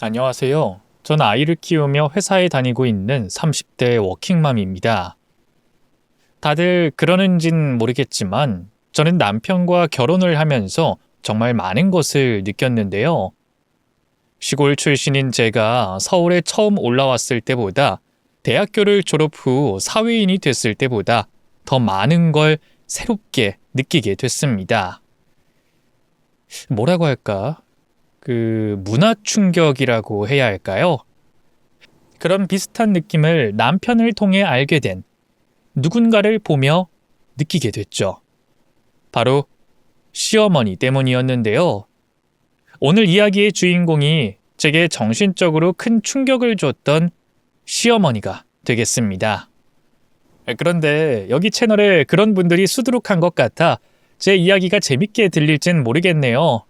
안녕하세요. 전 아이를 키우며 회사에 다니고 있는 30대 워킹맘입니다. 다들 그러는진 모르겠지만 저는 남편과 결혼을 하면서 정말 많은 것을 느꼈는데요. 시골 출신인 제가 서울에 처음 올라왔을 때보다 대학교를 졸업 후 사회인이 됐을 때보다 더 많은 걸 새롭게 느끼게 됐습니다. 뭐라고 할까? 문화 충격이라고 해야 할까요? 그런 비슷한 느낌을 남편을 통해 알게 된 누군가를 보며 느끼게 됐죠. 바로 시어머니 때문이었는데요. 오늘 이야기의 주인공이 제게 정신적으로 큰 충격을 줬던 시어머니가 되겠습니다. 그런데 여기 채널에 그런 분들이 수두룩한 것 같아 제 이야기가 재밌게 들릴진 모르겠네요.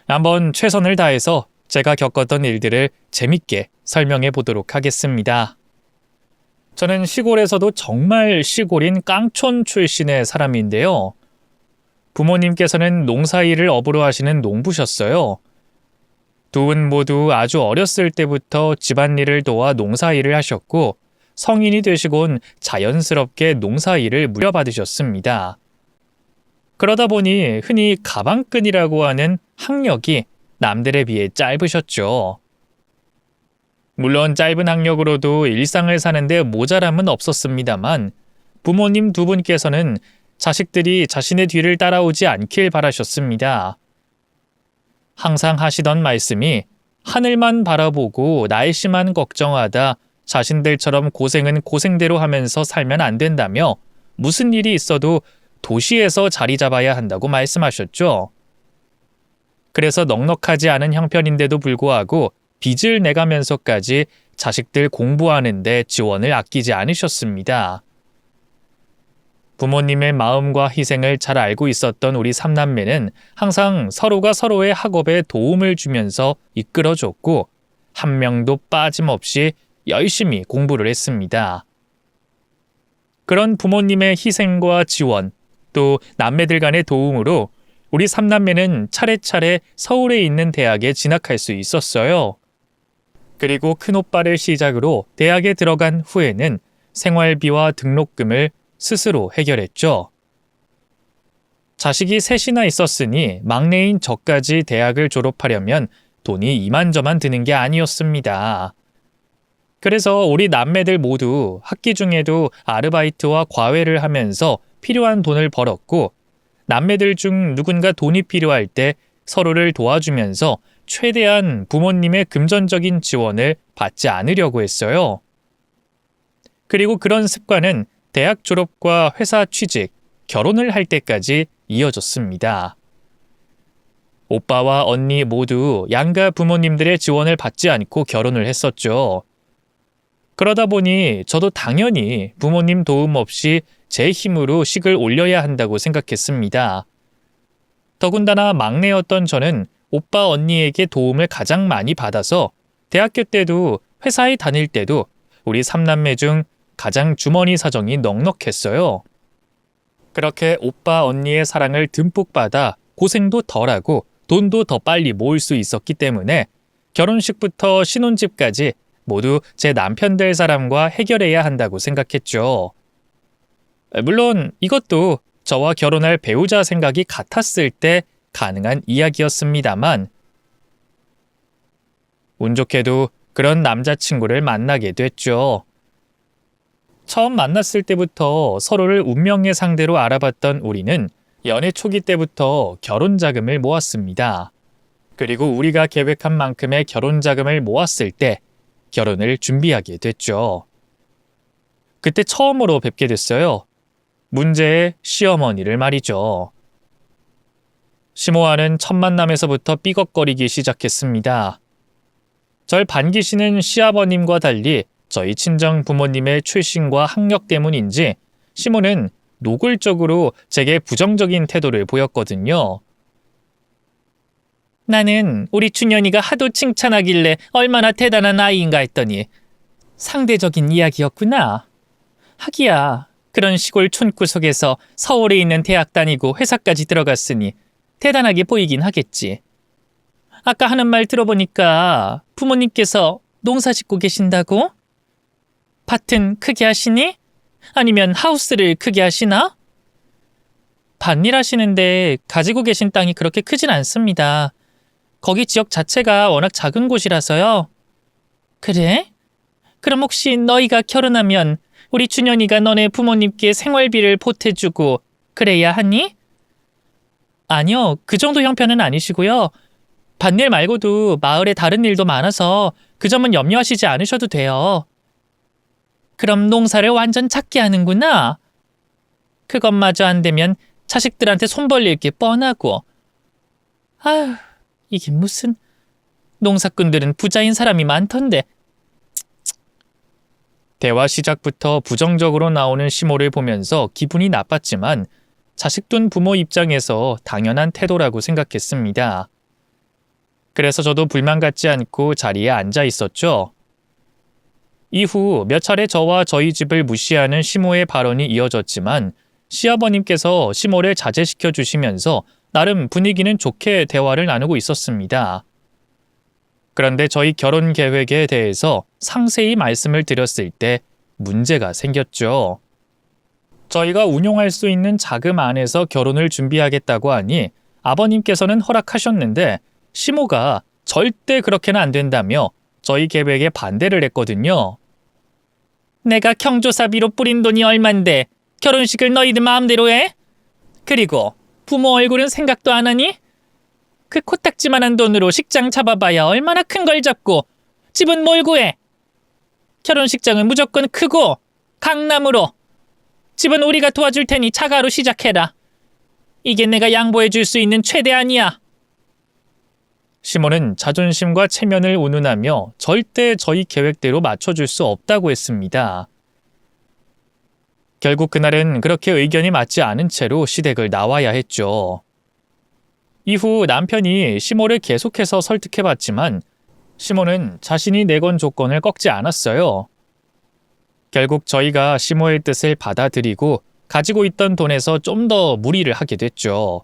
한번 최선을 다해서 제가 겪었던 일들을 재밌게 설명해 보도록 하겠습니다. 저는 시골에서도 정말 시골인 깡촌 출신의 사람인데요. 부모님께서는 농사일을 업으로 하시는 농부셨어요. 두 분 모두 아주 어렸을 때부터 집안일을 도와 농사일을 하셨고 성인이 되시곤 자연스럽게 농사일을 물려받으셨습니다. 그러다 보니 흔히 가방끈이라고 하는 학력이 남들에 비해 짧으셨죠. 물론 짧은 학력으로도 일상을 사는데 모자람은 없었습니다만 부모님 두 분께서는 자식들이 자신의 뒤를 따라오지 않길 바라셨습니다. 항상 하시던 말씀이 하늘만 바라보고 날씨만 걱정하다 자신들처럼 고생은 고생대로 하면서 살면 안 된다며 무슨 일이 있어도 도시에서 자리 잡아야 한다고 말씀하셨죠. 그래서 넉넉하지 않은 형편인데도 불구하고 빚을 내가면서까지 자식들 공부하는 데 지원을 아끼지 않으셨습니다. 부모님의 마음과 희생을 잘 알고 있었던 우리 삼남매는 항상 서로가 서로의 학업에 도움을 주면서 이끌어줬고 한 명도 빠짐없이 열심히 공부를 했습니다. 그런 부모님의 희생과 지원, 또 남매들 간의 도움으로 우리 삼남매는 차례차례 서울에 있는 대학에 진학할 수 있었어요. 그리고 큰오빠를 시작으로 대학에 들어간 후에는 생활비와 등록금을 스스로 해결했죠. 자식이 셋이나 있었으니 막내인 저까지 대학을 졸업하려면 돈이 이만저만 드는 게 아니었습니다. 그래서 우리 남매들 모두 학기 중에도 아르바이트와 과외를 하면서 필요한 돈을 벌었고 남매들 중 누군가 돈이 필요할 때 서로를 도와주면서 최대한 부모님의 금전적인 지원을 받지 않으려고 했어요. 그리고 그런 습관은 대학 졸업과 회사 취직, 결혼을 할 때까지 이어졌습니다. 오빠와 언니 모두 양가 부모님들의 지원을 받지 않고 결혼을 했었죠. 그러다 보니 저도 당연히 부모님 도움 없이 제 힘으로 식을 올려야 한다고 생각했습니다. 더군다나 막내였던 저는 오빠 언니에게 도움을 가장 많이 받아서 대학교 때도 회사에 다닐 때도 우리 삼남매 중 가장 주머니 사정이 넉넉했어요. 그렇게 오빠 언니의 사랑을 듬뿍 받아 고생도 덜하고 돈도 더 빨리 모을 수 있었기 때문에 결혼식부터 신혼집까지 모두 제 남편 될 사람과 해결해야 한다고 생각했죠. 물론 이것도 저와 결혼할 배우자 생각이 같았을 때 가능한 이야기였습니다만 운 좋게도 그런 남자친구를 만나게 됐죠. 처음 만났을 때부터 서로를 운명의 상대로 알아봤던 우리는 연애 초기 때부터 결혼 자금을 모았습니다. 그리고 우리가 계획한 만큼의 결혼 자금을 모았을 때 결혼을 준비하게 됐죠. 그때 처음으로 뵙게 됐어요. 문제의 시어머니를 말이죠. 시모아는 첫 만남에서부터 삐걱거리기 시작했습니다. 절 반기시는 시아버님과 달리 저희 친정 부모님의 출신과 학력 때문인지 시모는 노골적으로 제게 부정적인 태도를 보였거든요. 나는 우리 준현이가 하도 칭찬하길래 얼마나 대단한 아이인가 했더니 상대적인 이야기였구나. 하기야 그런 시골 촌구석에서 서울에 있는 대학 다니고 회사까지 들어갔으니 대단하게 보이긴 하겠지. 아까 하는 말 들어보니까 부모님께서 농사 짓고 계신다고? 밭은 크게 하시니? 아니면 하우스를 크게 하시나? 밭일 하시는데 가지고 계신 땅이 그렇게 크진 않습니다. 거기 지역 자체가 워낙 작은 곳이라서요. 그래? 그럼 혹시 너희가 결혼하면 우리 준현이가 너네 부모님께 생활비를 보태주고 그래야 하니? 아니요, 그 정도 형편은 아니시고요. 밭일 말고도 마을에 다른 일도 많아서 그 점은 염려하시지 않으셔도 돼요. 그럼 농사를 완전 작게 하는구나. 그것마저 안 되면 자식들한테 손 벌릴 게 뻔하고. 아휴, 이게 무슨... 농사꾼들은 부자인 사람이 많던데. 대화 시작부터 부정적으로 나오는 시모를 보면서 기분이 나빴지만 자식 둔 부모 입장에서 당연한 태도라고 생각했습니다. 그래서 저도 불만 갖지 않고 자리에 앉아 있었죠. 이후 몇 차례 저와 저희 집을 무시하는 시모의 발언이 이어졌지만 시아버님께서 시모를 자제시켜 주시면서 나름 분위기는 좋게 대화를 나누고 있었습니다. 그런데 저희 결혼 계획에 대해서 상세히 말씀을 드렸을 때 문제가 생겼죠. 저희가 운용할 수 있는 자금 안에서 결혼을 준비하겠다고 하니 아버님께서는 허락하셨는데 시모가 절대 그렇게는 안 된다며 저희 계획에 반대를 했거든요. 내가 경조사비로 뿌린 돈이 얼만데 결혼식을 너희들 마음대로 해? 그리고 부모 얼굴은 생각도 안 하니? 그 코딱지만한 돈으로 식장 잡아봐야 얼마나 큰 걸 잡고 집은 뭘 구해? 결혼식장은 무조건 크고 강남으로. 집은 우리가 도와줄 테니 자가로 시작해라. 이게 내가 양보해 줄 수 있는 최대한이야. 시모는 자존심과 체면을 운운하며 절대 저희 계획대로 맞춰줄 수 없다고 했습니다. 결국 그날은 그렇게 의견이 맞지 않은 채로 시댁을 나와야 했죠. 이후 남편이 시모를 계속해서 설득해봤지만 시모는 자신이 내건 조건을 꺾지 않았어요. 결국 저희가 시모의 뜻을 받아들이고 가지고 있던 돈에서 좀 더 무리를 하게 됐죠.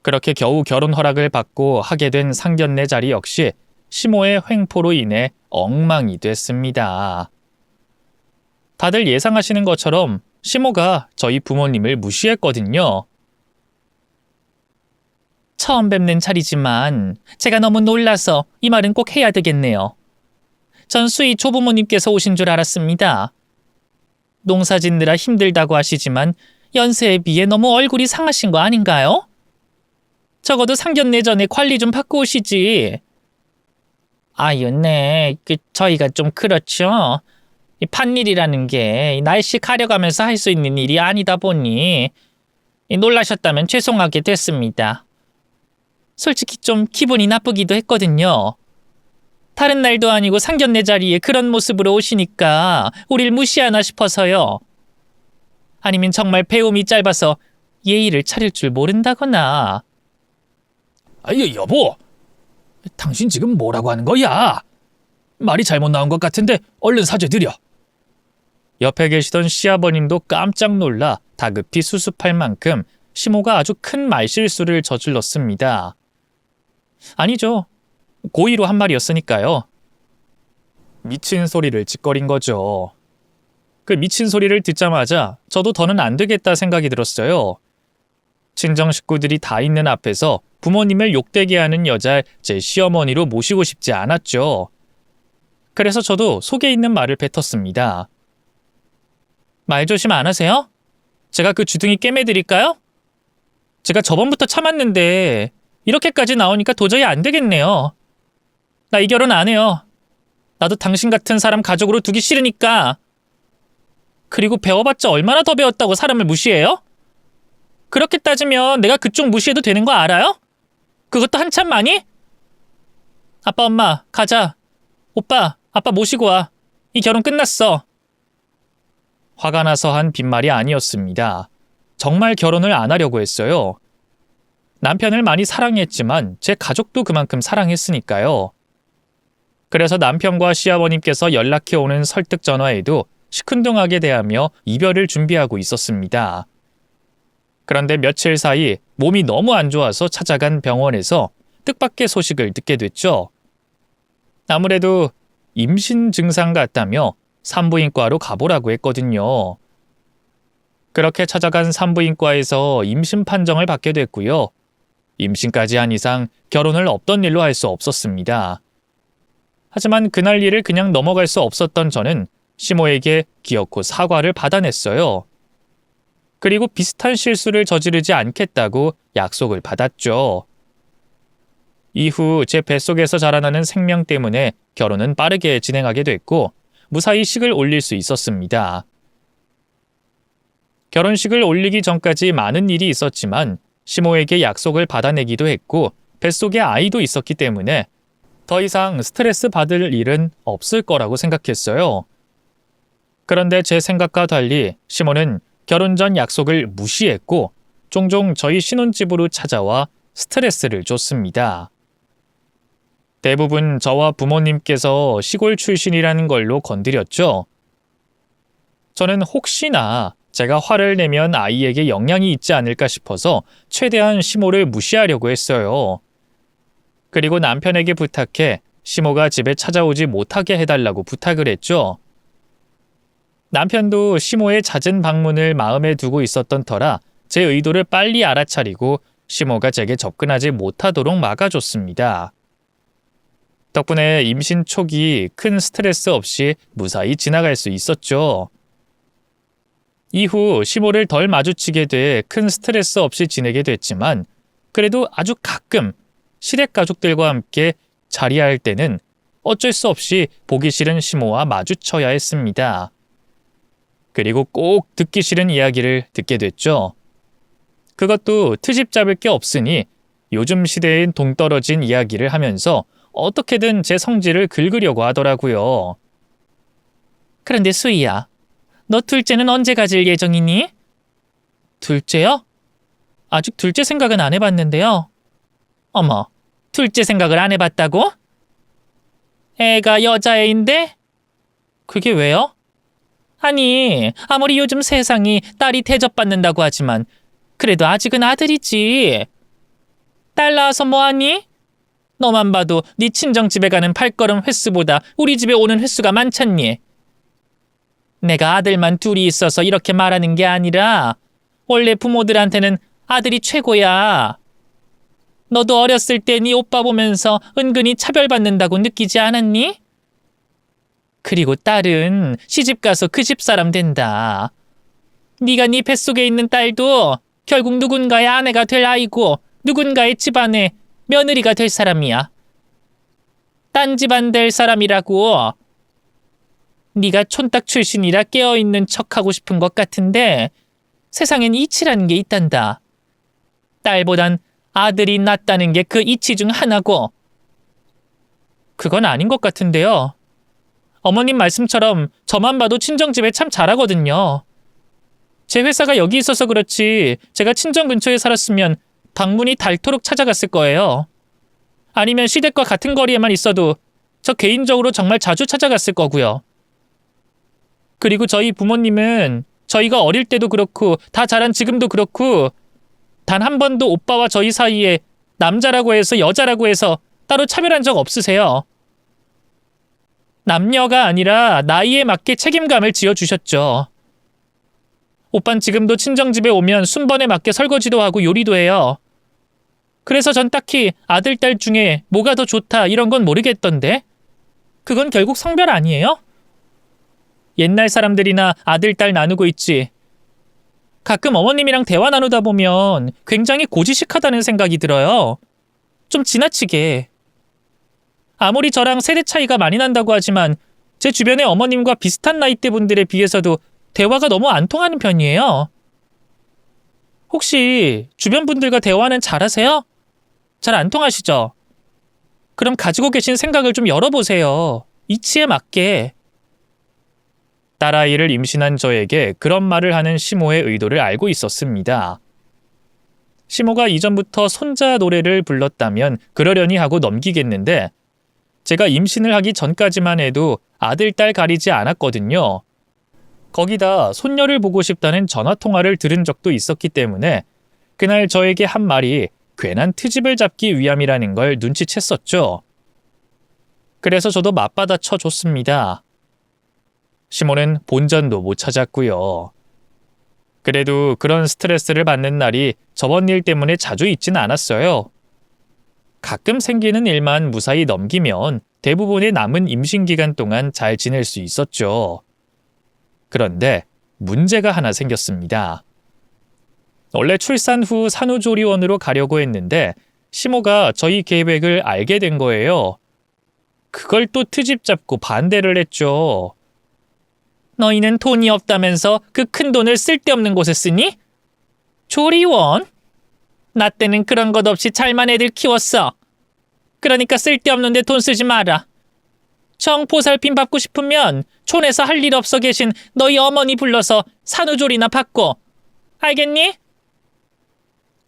그렇게 겨우 결혼 허락을 받고 하게 된 상견례 자리 역시 시모의 횡포로 인해 엉망이 됐습니다. 다들 예상하시는 것처럼 시모가 저희 부모님을 무시했거든요. 처음 뵙는 자리지만 제가 너무 놀라서 이 말은 꼭 해야 되겠네요. 전 수희 조부모님께서 오신 줄 알았습니다. 농사 짓느라 힘들다고 하시지만 연세에 비해 너무 얼굴이 상하신 거 아닌가요? 적어도 상견례 전에 관리 좀 받고 오시지. 아유, 네. 저희가 좀 그렇죠. 이 팥일이라는 게 날씨 가려가면서 할 수 있는 일이 아니다 보니 놀라셨다면 죄송하게 됐습니다. 솔직히 좀 기분이 나쁘기도 했거든요. 다른 날도 아니고 상견례 자리에 그런 모습으로 오시니까 우릴 무시하나 싶어서요. 아니면 정말 배움이 짧아서 예의를 차릴 줄 모른다거나. 아유, 여보. 당신 지금 뭐라고 하는 거야? 말이 잘못 나온 것 같은데 얼른 사죄드려. 옆에 계시던 시아버님도 깜짝 놀라 다급히 수습할 만큼 시모가 아주 큰 말실수를 저질렀습니다. 아니죠. 고의로 한 말이었으니까요. 미친 소리를 짓거린 거죠. 그 미친 소리를 듣자마자 저도 더는 안 되겠다 생각이 들었어요. 친정 식구들이 다 있는 앞에서 부모님을 욕되게 하는 여자 제 시어머니로 모시고 싶지 않았죠. 그래서 저도 속에 있는 말을 뱉었습니다. 말 조심 안 하세요? 제가 그 주둥이 꿰매드릴까요? 제가 저번부터 참았는데 이렇게까지 나오니까 도저히 안 되겠네요. 나 이 결혼 안 해요. 나도 당신 같은 사람 가족으로 두기 싫으니까. 그리고 배워봤자 얼마나 더 배웠다고 사람을 무시해요? 그렇게 따지면 내가 그쪽 무시해도 되는 거 알아요? 그것도 한참 많이? 아빠, 엄마, 가자. 오빠, 아빠 모시고 와. 이 결혼 끝났어. 화가 나서 한 빈말이 아니었습니다. 정말 결혼을 안 하려고 했어요. 남편을 많이 사랑했지만 제 가족도 그만큼 사랑했으니까요. 그래서 남편과 시아버님께서 연락해오는 설득 전화에도 시큰둥하게 대하며 이별을 준비하고 있었습니다. 그런데 며칠 사이 몸이 너무 안 좋아서 찾아간 병원에서 뜻밖의 소식을 듣게 됐죠. 아무래도 임신 증상 같다며 산부인과로 가보라고 했거든요. 그렇게 찾아간 산부인과에서 임신 판정을 받게 됐고요. 임신까지 한 이상 결혼을 없던 일로 할 수 없었습니다. 하지만 그날 일을 그냥 넘어갈 수 없었던 저는 시모에게 기어코 사과를 받아냈어요. 그리고 비슷한 실수를 저지르지 않겠다고 약속을 받았죠. 이후 제 뱃속에서 자라나는 생명 때문에 결혼은 빠르게 진행하게 됐고 무사히 식을 올릴 수 있었습니다. 결혼식을 올리기 전까지 많은 일이 있었지만 시모에게 약속을 받아내기도 했고 뱃속에 아이도 있었기 때문에 더 이상 스트레스 받을 일은 없을 거라고 생각했어요. 그런데 제 생각과 달리 시모는 결혼 전 약속을 무시했고 종종 저희 신혼집으로 찾아와 스트레스를 줬습니다. 대부분 저와 부모님께서 시골 출신이라는 걸로 건드렸죠. 저는 혹시나 제가 화를 내면 아이에게 영향이 있지 않을까 싶어서 최대한 시모를 무시하려고 했어요. 그리고 남편에게 부탁해 시모가 집에 찾아오지 못하게 해달라고 부탁을 했죠. 남편도 시모의 잦은 방문을 마음에 두고 있었던 터라 제 의도를 빨리 알아차리고 시모가 제게 접근하지 못하도록 막아줬습니다. 덕분에 임신 초기 큰 스트레스 없이 무사히 지나갈 수 있었죠. 이후 시모를 덜 마주치게 돼 큰 스트레스 없이 지내게 됐지만 그래도 아주 가끔 시댁 가족들과 함께 자리할 때는 어쩔 수 없이 보기 싫은 시모와 마주쳐야 했습니다. 그리고 꼭 듣기 싫은 이야기를 듣게 됐죠. 그것도 트집 잡을 게 없으니 요즘 시대엔 동떨어진 이야기를 하면서 어떻게든 제 성질을 긁으려고 하더라고요. 그런데 수희야, 너 둘째는 언제 가질 예정이니? 둘째요? 아직 둘째 생각은 안 해봤는데요. 어머, 둘째 생각을 안 해봤다고? 애가 여자애인데? 그게 왜요? 아니, 아무리 요즘 세상이 딸이 대접받는다고 하지만 그래도 아직은 아들이지. 딸 낳아서 뭐하니? 너만 봐도 네 친정집에 가는 발걸음 횟수보다 우리 집에 오는 횟수가 많잖니. 내가 아들만 둘이 있어서 이렇게 말하는 게 아니라 원래 부모들한테는 아들이 최고야. 너도 어렸을 때 네 오빠 보면서 은근히 차별받는다고 느끼지 않았니? 그리고 딸은 시집가서 그 집 사람 된다. 네가 네 뱃속에 있는 딸도 결국 누군가의 아내가 될 아이고 누군가의 집안의 며느리가 될 사람이야. 딴 집안 될 사람이라고. 네가 촌딱 출신이라 깨어있는 척하고 싶은 것 같은데 세상엔 이치라는 게 있단다. 딸보단 아들이 낫다는 게 그 이치 중 하나고. 그건 아닌 것 같은데요. 어머님 말씀처럼 저만 봐도 친정집에 참 잘하거든요. 제 회사가 여기 있어서 그렇지 제가 친정 근처에 살았으면 방문이 닳도록 찾아갔을 거예요. 아니면 시댁과 같은 거리에만 있어도 저 개인적으로 정말 자주 찾아갔을 거고요. 그리고 저희 부모님은 저희가 어릴 때도 그렇고 다 자란 지금도 그렇고 단 한 번도 오빠와 저희 사이에 남자라고 해서 여자라고 해서 따로 차별한 적 없으세요. 남녀가 아니라 나이에 맞게 책임감을 지어주셨죠. 오빤 지금도 친정집에 오면 순번에 맞게 설거지도 하고 요리도 해요. 그래서 전 딱히 아들, 딸 중에 뭐가 더 좋다 이런 건 모르겠던데. 그건 결국 성별 아니에요? 옛날 사람들이나 아들, 딸 나누고 있지. 가끔 어머님이랑 대화 나누다 보면 굉장히 고지식하다는 생각이 들어요. 좀 지나치게. 아무리 저랑 세대 차이가 많이 난다고 하지만 제 주변의 어머님과 비슷한 나이대 분들에 비해서도 대화가 너무 안 통하는 편이에요. 혹시 주변 분들과 대화는 잘하세요? 잘 안 통하시죠? 그럼 가지고 계신 생각을 좀 열어보세요. 이치에 맞게. 딸아이를 임신한 저에게 그런 말을 하는 시모의 의도를 알고 있었습니다. 시모가 이전부터 손자 노래를 불렀다면 그러려니 하고 넘기겠는데 제가 임신을 하기 전까지만 해도 아들, 딸 가리지 않았거든요. 거기다 손녀를 보고 싶다는 전화통화를 들은 적도 있었기 때문에 그날 저에게 한 말이 괜한 트집을 잡기 위함이라는 걸 눈치챘었죠. 그래서 저도 맞받아 쳐줬습니다. 시모는 본전도 못 찾았고요. 그래도 그런 스트레스를 받는 날이 저번 일 때문에 자주 있진 않았어요. 가끔 생기는 일만 무사히 넘기면 대부분의 남은 임신 기간 동안 잘 지낼 수 있었죠. 그런데 문제가 하나 생겼습니다. 원래 출산 후 산후조리원으로 가려고 했는데 시모가 저희 계획을 알게 된 거예요. 그걸 또 트집 잡고 반대를 했죠. 너희는 돈이 없다면서 그 큰 돈을 쓸데없는 곳에 쓰니? 조리원? 나 때는 그런 것 없이 잘만 애들 키웠어. 그러니까 쓸데없는 데 돈 쓰지 마라. 정보살핌 받고 싶으면 촌에서 할 일 없어 계신 너희 어머니 불러서 산후조리나 받고. 알겠니?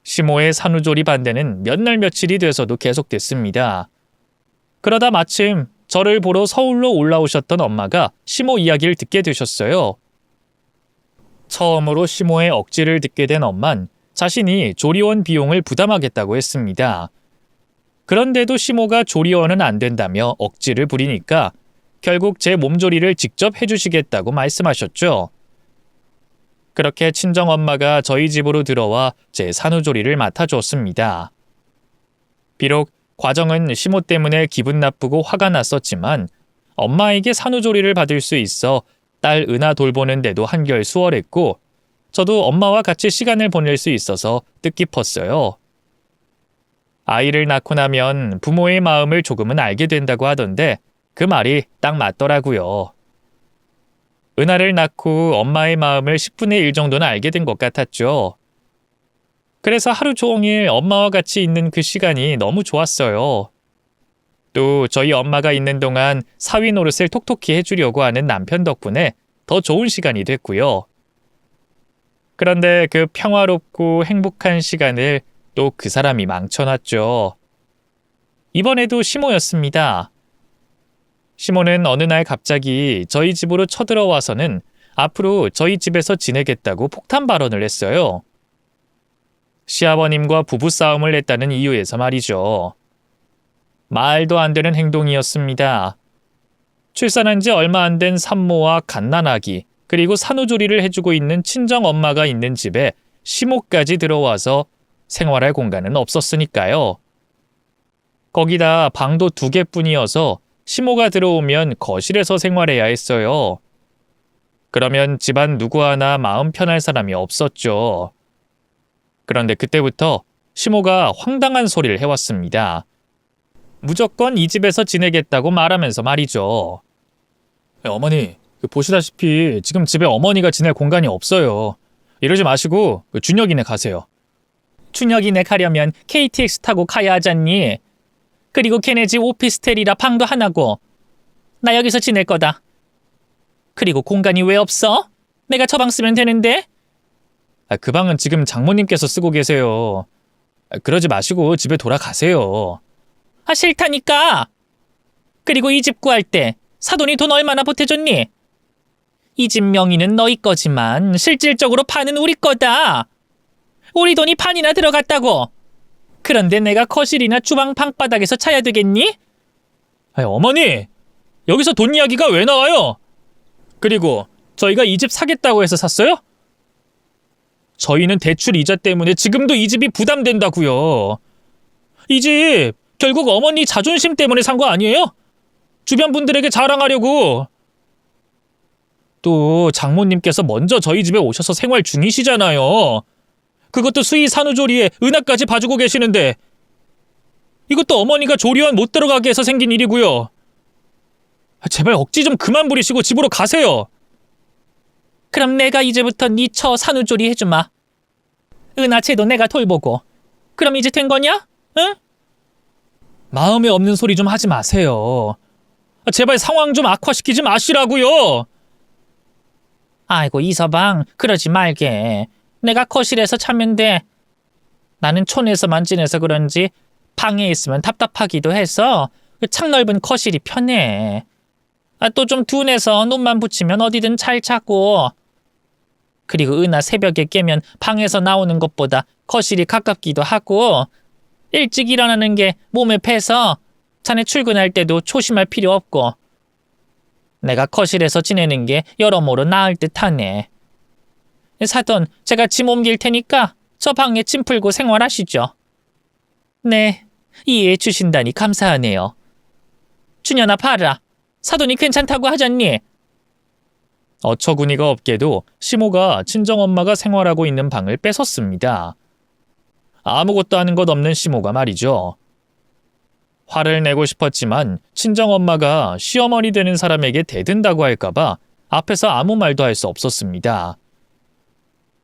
시모의 산후조리 반대는 몇 날 며칠이 돼서도 계속됐습니다. 그러다 마침 저를 보러 서울로 올라오셨던 엄마가 시모 이야기를 듣게 되셨어요. 처음으로 시모의 억지를 듣게 된 엄만 자신이 조리원 비용을 부담하겠다고 했습니다. 그런데도 시모가 조리원은 안 된다며 억지를 부리니까 결국 제 몸조리를 직접 해주시겠다고 말씀하셨죠. 그렇게 친정엄마가 저희 집으로 들어와 제 산후조리를 맡아주었습니다. 비록 과정은 시모 때문에 기분 나쁘고 화가 났었지만 엄마에게 산후조리를 받을 수 있어 딸 은하 돌보는데도 한결 수월했고 저도 엄마와 같이 시간을 보낼 수 있어서 뜻깊었어요. 아이를 낳고 나면 부모의 마음을 조금은 알게 된다고 하던데 그 말이 딱 맞더라고요. 은하를 낳고 엄마의 마음을 10분의 1 정도는 알게 된 것 같았죠. 그래서 하루 종일 엄마와 같이 있는 그 시간이 너무 좋았어요. 또 저희 엄마가 있는 동안 사위 노릇을 톡톡히 해주려고 하는 남편 덕분에 더 좋은 시간이 됐고요. 그런데 그 평화롭고 행복한 시간을 또 그 사람이 망쳐놨죠. 이번에도 시모였습니다. 시모는 어느 날 갑자기 저희 집으로 쳐들어와서는 앞으로 저희 집에서 지내겠다고 폭탄 발언을 했어요. 시아버님과 부부싸움을 했다는 이유에서 말이죠. 말도 안 되는 행동이었습니다. 출산한 지 얼마 안 된 산모와 갓난아기, 그리고 산후조리를 해주고 있는 친정엄마가 있는 집에 시모까지 들어와서 생활할 공간은 없었으니까요. 거기다 방도 2개뿐이어서 시모가 들어오면 거실에서 생활해야 했어요. 그러면 집안 누구 하나 마음 편할 사람이 없었죠. 그런데 그때부터 시모가 황당한 소리를 해왔습니다. 무조건 이 집에서 지내겠다고 말하면서 말이죠. 어머니, 보시다시피 지금 집에 어머니가 지낼 공간이 없어요. 이러지 마시고 준혁이네 가세요. 준혁이네 가려면 KTX 타고 가야 하잖니. 그리고 걔네 집 오피스텔이라 방도 하나고. 나 여기서 지낼 거다. 그리고 공간이 왜 없어? 내가 저 방 쓰면 되는데. 그 방은 지금 장모님께서 쓰고 계세요. 그러지 마시고 집에 돌아가세요. 싫다니까. 그리고 이 집 구할 때 사돈이 돈 얼마나 보태줬니? 이 집 명의는 너희 거지만 실질적으로 판은 우리 거다. 우리 돈이 판이나 들어갔다고. 그런데 내가 거실이나 주방 방바닥에서 자야 되겠니? 어머니, 여기서 돈 이야기가 왜 나와요? 그리고 저희가 이 집 사겠다고 해서 샀어요? 저희는 대출 이자 때문에 지금도 이 집이 부담된다고요. 이 집 결국 어머니 자존심 때문에 산 거 아니에요? 주변 분들에게 자랑하려고. 또 장모님께서 먼저 저희 집에 오셔서 생활 중이시잖아요. 그것도 수의 산후조리에 은하까지 봐주고 계시는데 이것도 어머니가 조리원 못 들어가게 해서 생긴 일이고요. 제발 억지 좀 그만 부리시고 집으로 가세요. 그럼 내가 이제부터 네 처 산후조리 해주마. 은하채도 내가 돌보고. 그럼 이제 된 거냐? 응? 마음에 없는 소리 좀 하지 마세요. 제발 상황 좀 악화시키지 마시라고요. 아이고 이서방, 그러지 말게. 내가 거실에서 자면 돼. 나는 촌에서만 지내서 그런지 방에 있으면 답답하기도 해서 창 넓은 거실이 편해. 또 좀 둔해서 눈만 붙이면 어디든 잘 자고. 그리고 은하 새벽에 깨면 방에서 나오는 것보다 거실이 가깝기도 하고. 일찍 일어나는 게 몸에 배서 자네 출근할 때도 조심할 필요 없고 내가 거실에서 지내는 게 여러모로 나을 듯하네. 사돈, 제가 짐 옮길 테니까 저 방에 짐 풀고 생활하시죠. 네, 이해해 주신다니 감사하네요. 준현아 봐라. 사돈이 괜찮다고 하잖니? 어처구니가 없게도 시모가 친정엄마가 생활하고 있는 방을 뺏었습니다. 아무것도 하는 것 없는 시모가 말이죠. 화를 내고 싶었지만 친정엄마가 시어머니 되는 사람에게 대든다고 할까봐 앞에서 아무 말도 할 수 없었습니다.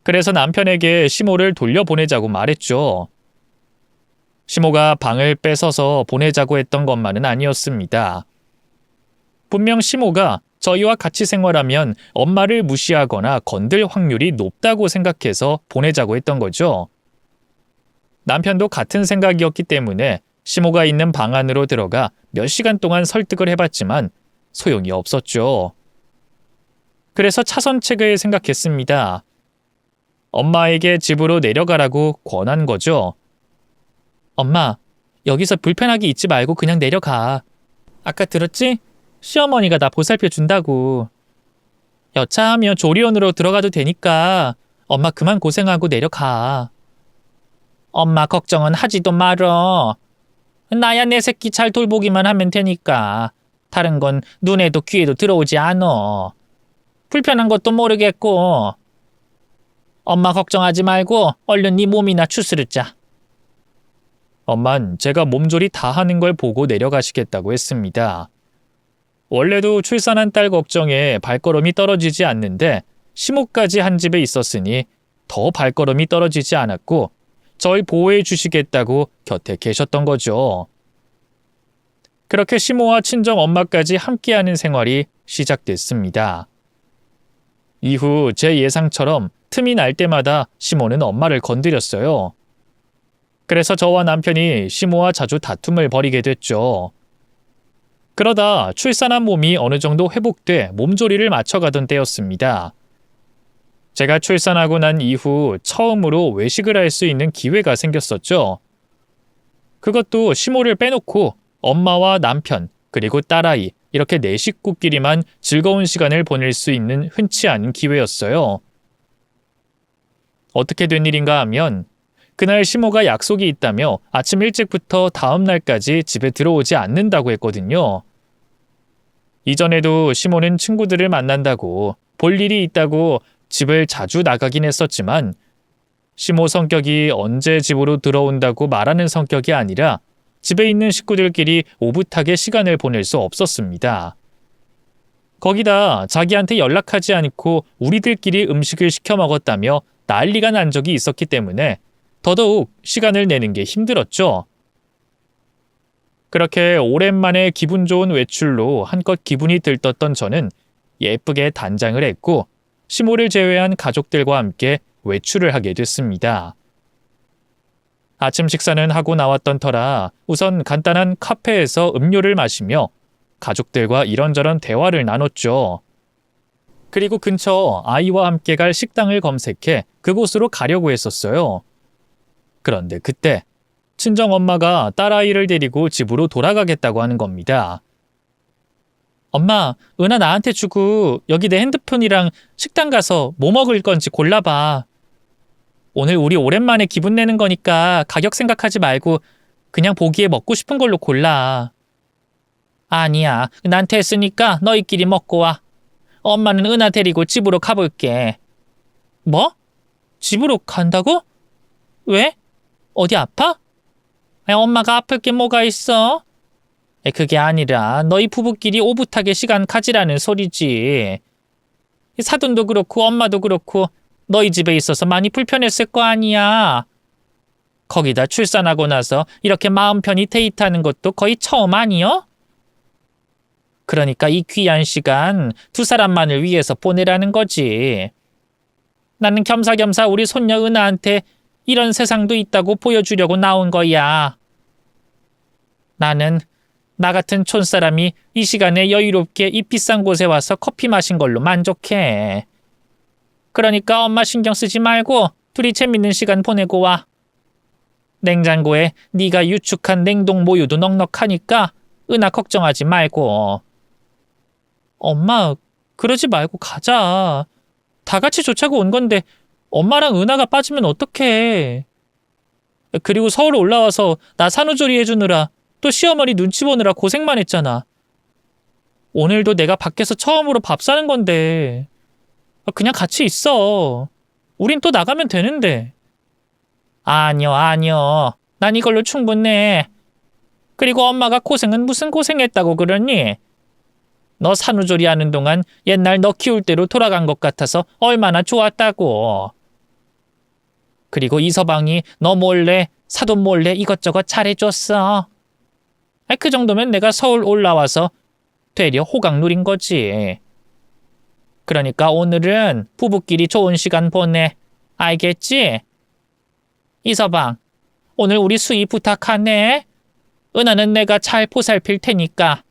그래서 남편에게 시모를 돌려보내자고 말했죠. 시모가 방을 뺏어서 보내자고 했던 것만은 아니었습니다. 분명 시모가 저희와 같이 생활하면 엄마를 무시하거나 건들 확률이 높다고 생각해서 보내자고 했던 거죠. 남편도 같은 생각이었기 때문에 시모가 있는 방 안으로 들어가 몇 시간 동안 설득을 해봤지만 소용이 없었죠. 그래서 차선책을 생각했습니다. 엄마에게 집으로 내려가라고 권한 거죠. 엄마, 여기서 불편하게 있지 말고 그냥 내려가. 아까 들었지? 시어머니가 나 보살펴 준다고. 여차하면 조리원으로 들어가도 되니까 엄마 그만 고생하고 내려가. 엄마 걱정은 하지도 말어. 나야 내 새끼 잘 돌보기만 하면 되니까. 다른 건 눈에도 귀에도 들어오지 않어. 불편한 것도 모르겠고. 엄마 걱정하지 말고 얼른 네 몸이나 추스르자. 엄만 제가 몸조리 다 하는 걸 보고 내려가시겠다고 했습니다. 원래도 출산한 딸 걱정에 발걸음이 떨어지지 않는데 시모까지 한 집에 있었으니 더 발걸음이 떨어지지 않았고 절 보호해 주시겠다고 곁에 계셨던 거죠. 그렇게 시모와 친정 엄마까지 함께하는 생활이 시작됐습니다. 이후 제 예상처럼 틈이 날 때마다 시모는 엄마를 건드렸어요. 그래서 저와 남편이 시모와 자주 다툼을 벌이게 됐죠. 그러다 출산한 몸이 어느 정도 회복돼 몸조리를 맞춰가던 때였습니다. 제가 출산하고 난 이후 처음으로 외식을 할 수 있는 기회가 생겼었죠. 그것도 시모를 빼놓고 엄마와 남편 그리고 딸아이 이렇게 네 식구끼리만 즐거운 시간을 보낼 수 있는 흔치 않은 기회였어요. 어떻게 된 일인가 하면 그날 시모가 약속이 있다며 아침 일찍부터 다음 날까지 집에 들어오지 않는다고 했거든요. 이전에도 시모는 친구들을 만난다고 볼 일이 있다고 집을 자주 나가긴 했었지만 시모 성격이 언제 집으로 들어온다고 말하는 성격이 아니라 집에 있는 식구들끼리 오붓하게 시간을 보낼 수 없었습니다. 거기다 자기한테 연락하지 않고 우리들끼리 음식을 시켜 먹었다며 난리가 난 적이 있었기 때문에 더더욱 시간을 내는 게 힘들었죠. 그렇게 오랜만에 기분 좋은 외출로 한껏 기분이 들떴던 저는 예쁘게 단장을 했고 시모를 제외한 가족들과 함께 외출을 하게 됐습니다. 아침 식사는 하고 나왔던 터라 우선 간단한 카페에서 음료를 마시며 가족들과 이런저런 대화를 나눴죠. 그리고 근처 아이와 함께 갈 식당을 검색해 그곳으로 가려고 했었어요. 그런데 그때 친정엄마가 딸아이를 데리고 집으로 돌아가겠다고 하는 겁니다. 엄마, 은하 나한테 주고 여기 내 핸드폰이랑 식당 가서 뭐 먹을 건지 골라봐. 오늘 우리 오랜만에 기분 내는 거니까 가격 생각하지 말고 그냥 보기에 먹고 싶은 걸로 골라. 아니야, 난 됐으니까 너희끼리 먹고 와. 엄마는 은하 데리고 집으로 가볼게. 뭐? 집으로 간다고? 왜? 어디 아파? 엄마가 아플 게 뭐가 있어? 그게 아니라 너희 부부끼리 오붓하게 시간 가지라는 소리지. 사돈도 그렇고 엄마도 그렇고 너희 집에 있어서 많이 불편했을 거 아니야. 거기다 출산하고 나서 이렇게 마음 편히 데이트하는 것도 거의 처음 아니여? 그러니까 이 귀한 시간 두 사람만을 위해서 보내라는 거지. 나는 겸사겸사 우리 손녀 은하한테 이런 세상도 있다고 보여주려고 나온 거야. 나는 나 같은 촌사람이 이 시간에 여유롭게 이 비싼 곳에 와서 커피 마신 걸로 만족해. 그러니까 엄마 신경 쓰지 말고 둘이 재밌는 시간 보내고 와. 냉장고에 네가 유축한 냉동 모유도 넉넉하니까 은하 걱정하지 말고. 엄마, 그러지 말고 가자. 다 같이 좋자고 온 건데 엄마랑 은하가 빠지면 어떡해. 그리고 서울 올라와서 나 산후조리 해주느라 또 시어머니 눈치 보느라 고생만 했잖아. 오늘도 내가 밖에서 처음으로 밥 사는 건데 그냥 같이 있어. 우린 또 나가면 되는데. 아니요. 난 이걸로 충분해. 그리고 엄마가 고생은 무슨 고생했다고 그러니? 너 산후조리 하는 동안 옛날 너 키울 때로 돌아간 것 같아서 얼마나 좋았다고. 그리고 이서방이 너 몰래 사돈 몰래 이것저것 잘해줬어. 그 정도면 내가 서울 올라와서 되려 호강 누린 거지. 그러니까 오늘은 부부끼리 좋은 시간 보내. 알겠지? 이서방, 오늘 우리 수희 부탁하네. 은하는 내가 잘 보살필 테니까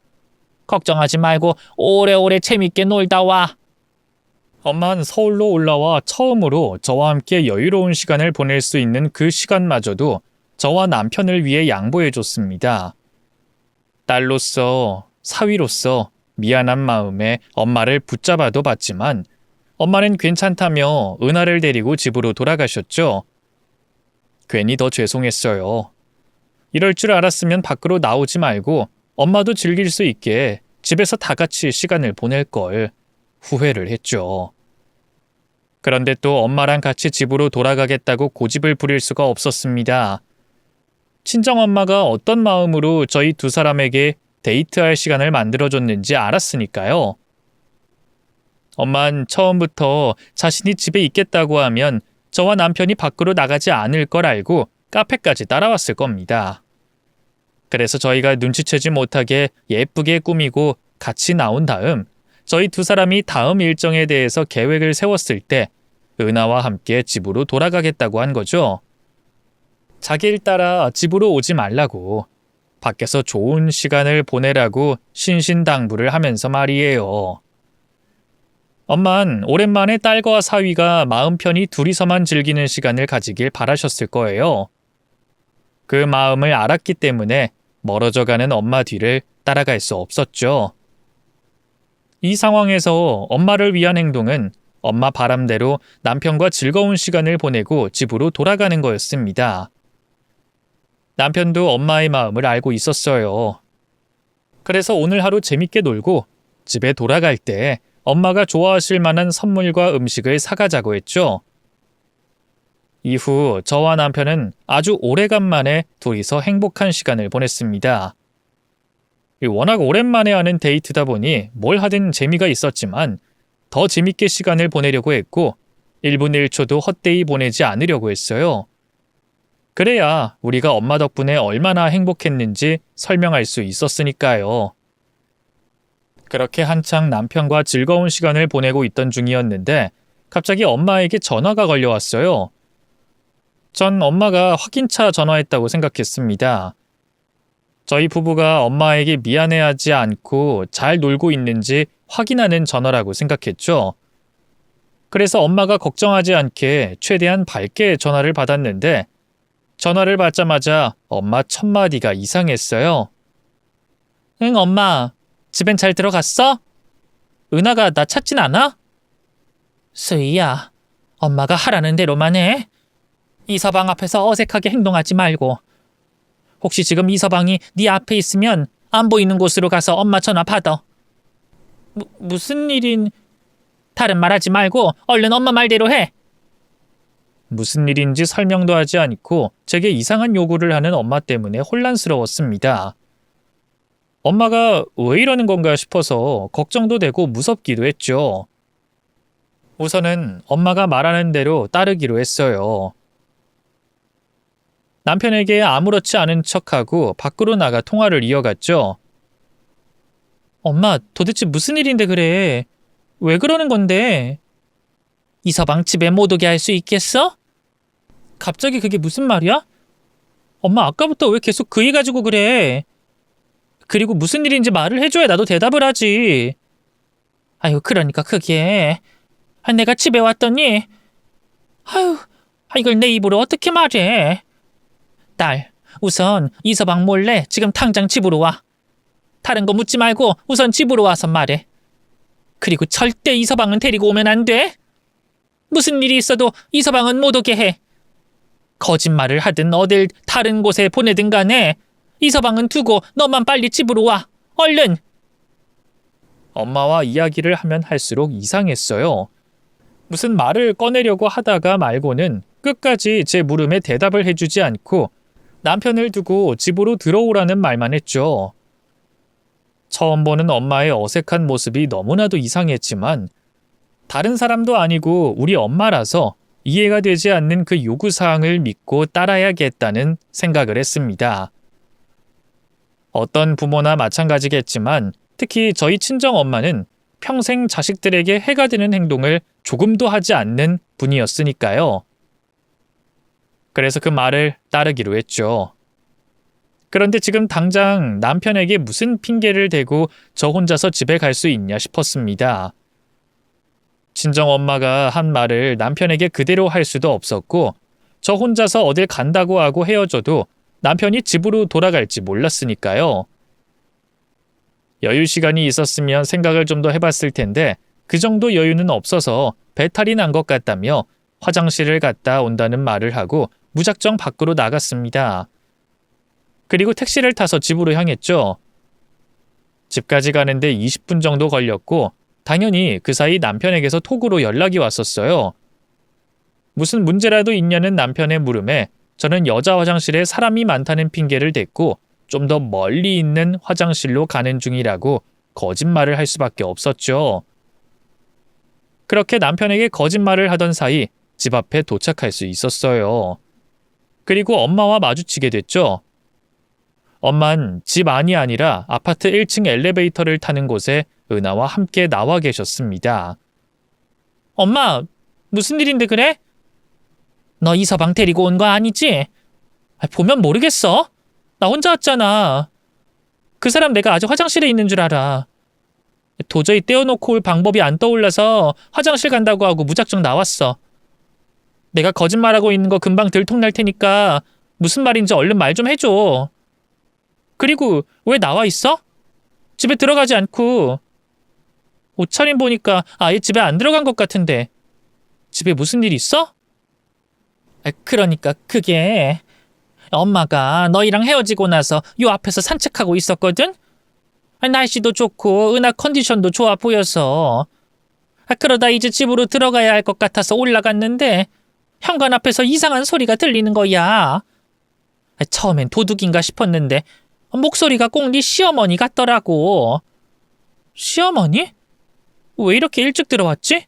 걱정하지 말고 오래오래 재밌게 놀다 와. 엄마는 서울로 올라와 처음으로 저와 함께 여유로운 시간을 보낼 수 있는 그 시간마저도 저와 남편을 위해 양보해줬습니다. 딸로서, 사위로서 미안한 마음에 엄마를 붙잡아도 봤지만 엄마는 괜찮다며 은하를 데리고 집으로 돌아가셨죠. 괜히 더 죄송했어요. 이럴 줄 알았으면 밖으로 나오지 말고 엄마도 즐길 수 있게 집에서 다 같이 시간을 보낼 걸 후회를 했죠. 그런데 또 엄마랑 같이 집으로 돌아가겠다고 고집을 부릴 수가 없었습니다. 친정엄마가 어떤 마음으로 저희 두 사람에게 데이트할 시간을 만들어줬는지 알았으니까요. 엄만 처음부터 자신이 집에 있겠다고 하면 저와 남편이 밖으로 나가지 않을 걸 알고 카페까지 따라왔을 겁니다. 그래서 저희가 눈치채지 못하게 예쁘게 꾸미고 같이 나온 다음 저희 두 사람이 다음 일정에 대해서 계획을 세웠을 때 은하와 함께 집으로 돌아가겠다고 한 거죠. 자기 일 따라 집으로 오지 말라고, 밖에서 좋은 시간을 보내라고 신신당부를 하면서 말이에요. 엄만 오랜만에 딸과 사위가 마음 편히 둘이서만 즐기는 시간을 가지길 바라셨을 거예요. 그 마음을 알았기 때문에 멀어져가는 엄마 뒤를 따라갈 수 없었죠. 이 상황에서 엄마를 위한 행동은 엄마 바람대로 남편과 즐거운 시간을 보내고 집으로 돌아가는 거였습니다. 남편도 엄마의 마음을 알고 있었어요. 그래서 오늘 하루 재밌게 놀고 집에 돌아갈 때 엄마가 좋아하실 만한 선물과 음식을 사가자고 했죠. 이후 저와 남편은 아주 오래간만에 둘이서 행복한 시간을 보냈습니다. 워낙 오랜만에 하는 데이트다 보니 뭘 하든 재미가 있었지만 더 재밌게 시간을 보내려고 했고 1분 1초도 헛되이 보내지 않으려고 했어요. 그래야 우리가 엄마 덕분에 얼마나 행복했는지 설명할 수 있었으니까요. 그렇게 한창 남편과 즐거운 시간을 보내고 있던 중이었는데 갑자기 엄마에게 전화가 걸려왔어요. 전 엄마가 확인차 전화했다고 생각했습니다. 저희 부부가 엄마에게 미안해하지 않고 잘 놀고 있는지 확인하는 전화라고 생각했죠. 그래서 엄마가 걱정하지 않게 최대한 밝게 전화를 받았는데 전화를 받자마자 엄마 첫마디가 이상했어요. 응, 엄마. 집엔 잘 들어갔어? 은하가 나 찾진 않아? 수희야, 엄마가 하라는 대로만 해. 이서방 앞에서 어색하게 행동하지 말고. 혹시 지금 이서방이 네 앞에 있으면 안 보이는 곳으로 가서 엄마 전화 받아. 무슨 일인... 다른 말 하지 말고 얼른 엄마 말대로 해. 무슨 일인지 설명도 하지 않고 제게 이상한 요구를 하는 엄마 때문에 혼란스러웠습니다. 엄마가 왜 이러는 건가 싶어서 걱정도 되고 무섭기도 했죠. 우선은 엄마가 말하는 대로 따르기로 했어요. 남편에게 아무렇지 않은 척하고 밖으로 나가 통화를 이어갔죠. 엄마, 도대체 무슨 일인데 그래? 왜 그러는 건데? 이서방 집에 못 오게 할 수 있겠어? 갑자기 그게 무슨 말이야? 엄마, 아까부터 왜 계속 그 일 가지고 그래? 그리고 무슨 일인지 말을 해줘야 나도 대답을 하지. 아유, 그러니까 그게... 내가 집에 왔더니... 이걸 내 입으로 어떻게 말해? 딸, 우선 이서방 몰래 지금 당장 집으로 와. 다른 거 묻지 말고 우선 집으로 와서 말해. 그리고 절대 이서방은 데리고 오면 안 돼. 무슨 일이 있어도 이서방은 못 오게 해. 거짓말을 하든 어딜 다른 곳에 보내든 간에 이서방은 두고 너만 빨리 집으로 와. 얼른. 엄마와 이야기를 하면 할수록 이상했어요. 무슨 말을 꺼내려고 하다가 말고는 끝까지 제 물음에 대답을 해주지 않고 남편을 두고 집으로 들어오라는 말만 했죠. 처음 보는 엄마의 어색한 모습이 너무나도 이상했지만 다른 사람도 아니고 우리 엄마라서 이해가 되지 않는 그 요구사항을 믿고 따라야겠다는 생각을 했습니다. 어떤 부모나 마찬가지겠지만 특히 저희 친정엄마는 평생 자식들에게 해가 되는 행동을 조금도 하지 않는 분이었으니까요. 그래서 그 말을 따르기로 했죠. 그런데 지금 당장 남편에게 무슨 핑계를 대고 저 혼자서 집에 갈 수 있냐 싶었습니다. 친정엄마가 한 말을 남편에게 그대로 할 수도 없었고 저 혼자서 어딜 간다고 하고 헤어져도 남편이 집으로 돌아갈지 몰랐으니까요. 여유 시간이 있었으면 생각을 좀 더 해봤을 텐데 그 정도 여유는 없어서 배탈이 난 것 같다며 화장실을 갔다 온다는 말을 하고 무작정 밖으로 나갔습니다. 그리고 택시를 타서 집으로 향했죠. 집까지 가는데 20분 정도 걸렸고 당연히 그 사이 남편에게서 톡으로 연락이 왔었어요. 무슨 문제라도 있냐는 남편의 물음에 저는 여자 화장실에 사람이 많다는 핑계를 댔고 좀 더 멀리 있는 화장실로 가는 중이라고 거짓말을 할 수밖에 없었죠. 그렇게 남편에게 거짓말을 하던 사이 집 앞에 도착할 수 있었어요. 그리고 엄마와 마주치게 됐죠. 엄만 집 안이 아니라 아파트 1층 엘리베이터를 타는 곳에 은하와 함께 나와 계셨습니다. 엄마, 무슨 일인데 그래? 너 이서방 데리고 온 거 아니지? 보면 모르겠어. 나 혼자 왔잖아. 그 사람 내가 아직 화장실에 있는 줄 알아. 도저히 떼어놓고 올 방법이 안 떠올라서 화장실 간다고 하고 무작정 나왔어. 내가 거짓말하고 있는 거 금방 들통날 테니까 무슨 말인지 얼른 말 좀 해줘. 그리고 왜 나와 있어? 집에 들어가지 않고. 옷차림 보니까 아예 집에 안 들어간 것 같은데. 집에 무슨 일 있어? 그러니까 그게 엄마가 너희랑 헤어지고 나서 요 앞에서 산책하고 있었거든? 날씨도 좋고 은하 컨디션도 좋아 보여서 그러다 이제 집으로 들어가야 할 것 같아서 올라갔는데 현관 앞에서 이상한 소리가 들리는 거야. 처음엔 도둑인가 싶었는데 목소리가 꼭 네 시어머니 같더라고. 시어머니? 왜 이렇게 일찍 들어왔지?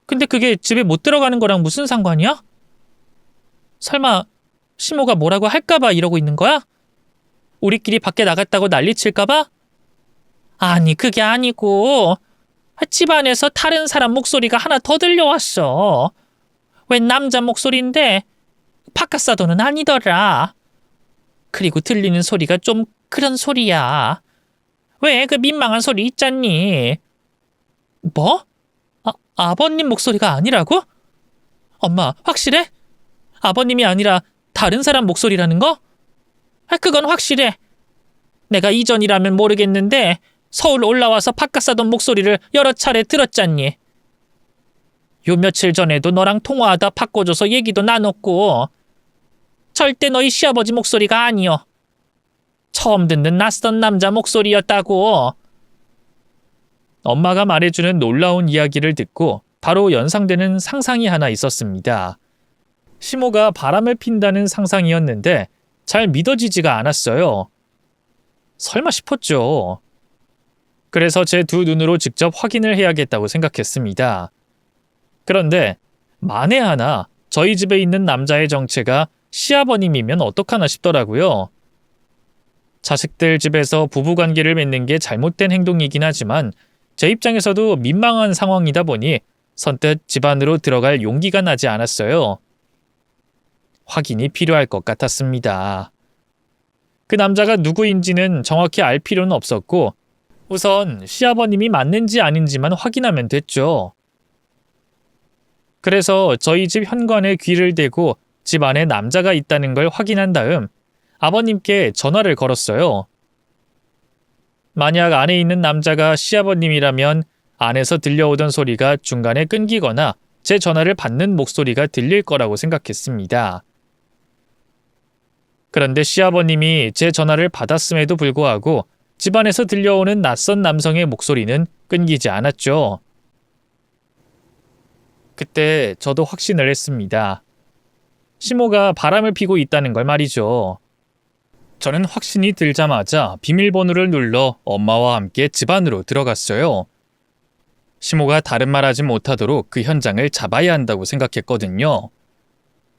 근데 그게 집에 못 들어가는 거랑 무슨 상관이야? 설마 시모가 뭐라고 할까봐 이러고 있는 거야? 우리끼리 밖에 나갔다고 난리칠까봐? 아니 그게 아니고 집안에서 다른 사람 목소리가 하나 더 들려왔어. 웬 남자 목소리인데 바깥사도는 아니더라. 그리고 들리는 소리가 좀 그런 소리야. 왜 그 민망한 소리 있잖니? 뭐? 아버님 목소리가 아니라고? 엄마 확실해? 아버님이 아니라 다른 사람 목소리라는 거? 그건 확실해. 내가 이전이라면 모르겠는데 서울 올라와서 바깥사돈 목소리를 여러 차례 들었잖니. 요 며칠 전에도 너랑 통화하다 바꿔줘서 얘기도 나눴고 절대 너희 시아버지 목소리가 아니여. 처음 듣는 낯선 남자 목소리였다고. 엄마가 말해주는 놀라운 이야기를 듣고 바로 연상되는 상상이 하나 있었습니다. 시모가 바람을 핀다는 상상이었는데 잘 믿어지지가 않았어요. 설마 싶었죠. 그래서 제 두 눈으로 직접 확인을 해야겠다고 생각했습니다. 그런데 만에 하나 저희 집에 있는 남자의 정체가 시아버님이면 어떡하나 싶더라고요. 자식들 집에서 부부관계를 맺는 게 잘못된 행동이긴 하지만 제 입장에서도 민망한 상황이다 보니 선뜻 집 안으로 들어갈 용기가 나지 않았어요. 확인이 필요할 것 같았습니다. 그 남자가 누구인지는 정확히 알 필요는 없었고 우선 시아버님이 맞는지 아닌지만 확인하면 됐죠. 그래서 저희 집 현관에 귀를 대고 집 안에 남자가 있다는 걸 확인한 다음 아버님께 전화를 걸었어요. 만약 안에 있는 남자가 시아버님이라면 안에서 들려오던 소리가 중간에 끊기거나 제 전화를 받는 목소리가 들릴 거라고 생각했습니다. 그런데 시아버님이 제 전화를 받았음에도 불구하고 집안에서 들려오는 낯선 남성의 목소리는 끊기지 않았죠. 그때 저도 확신을 했습니다. 시모가 바람을 피고 있다는 걸 말이죠. 저는 확신이 들자마자 비밀번호를 눌러 엄마와 함께 집 안으로 들어갔어요. 시모가 다른 말 하지 못하도록 그 현장을 잡아야 한다고 생각했거든요.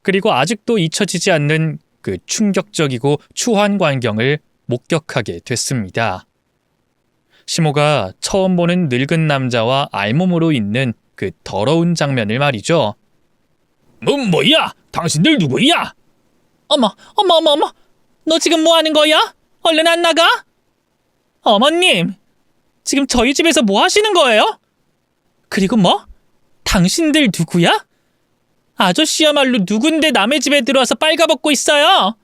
그리고 아직도 잊혀지지 않는 그 충격적이고 추한 광경을 목격하게 됐습니다. 시모가 처음 보는 늙은 남자와 알몸으로 있는 그 더러운 장면을 말이죠. 뭐야? 당신들 누구야? 어머, 너 지금 뭐 하는 거야? 얼른 안 나가? 어머님, 지금 저희 집에서 뭐 하시는 거예요? 그리고 뭐? 당신들 누구야? 아저씨야말로 누군데 남의 집에 들어와서 빨가벗고 있어요?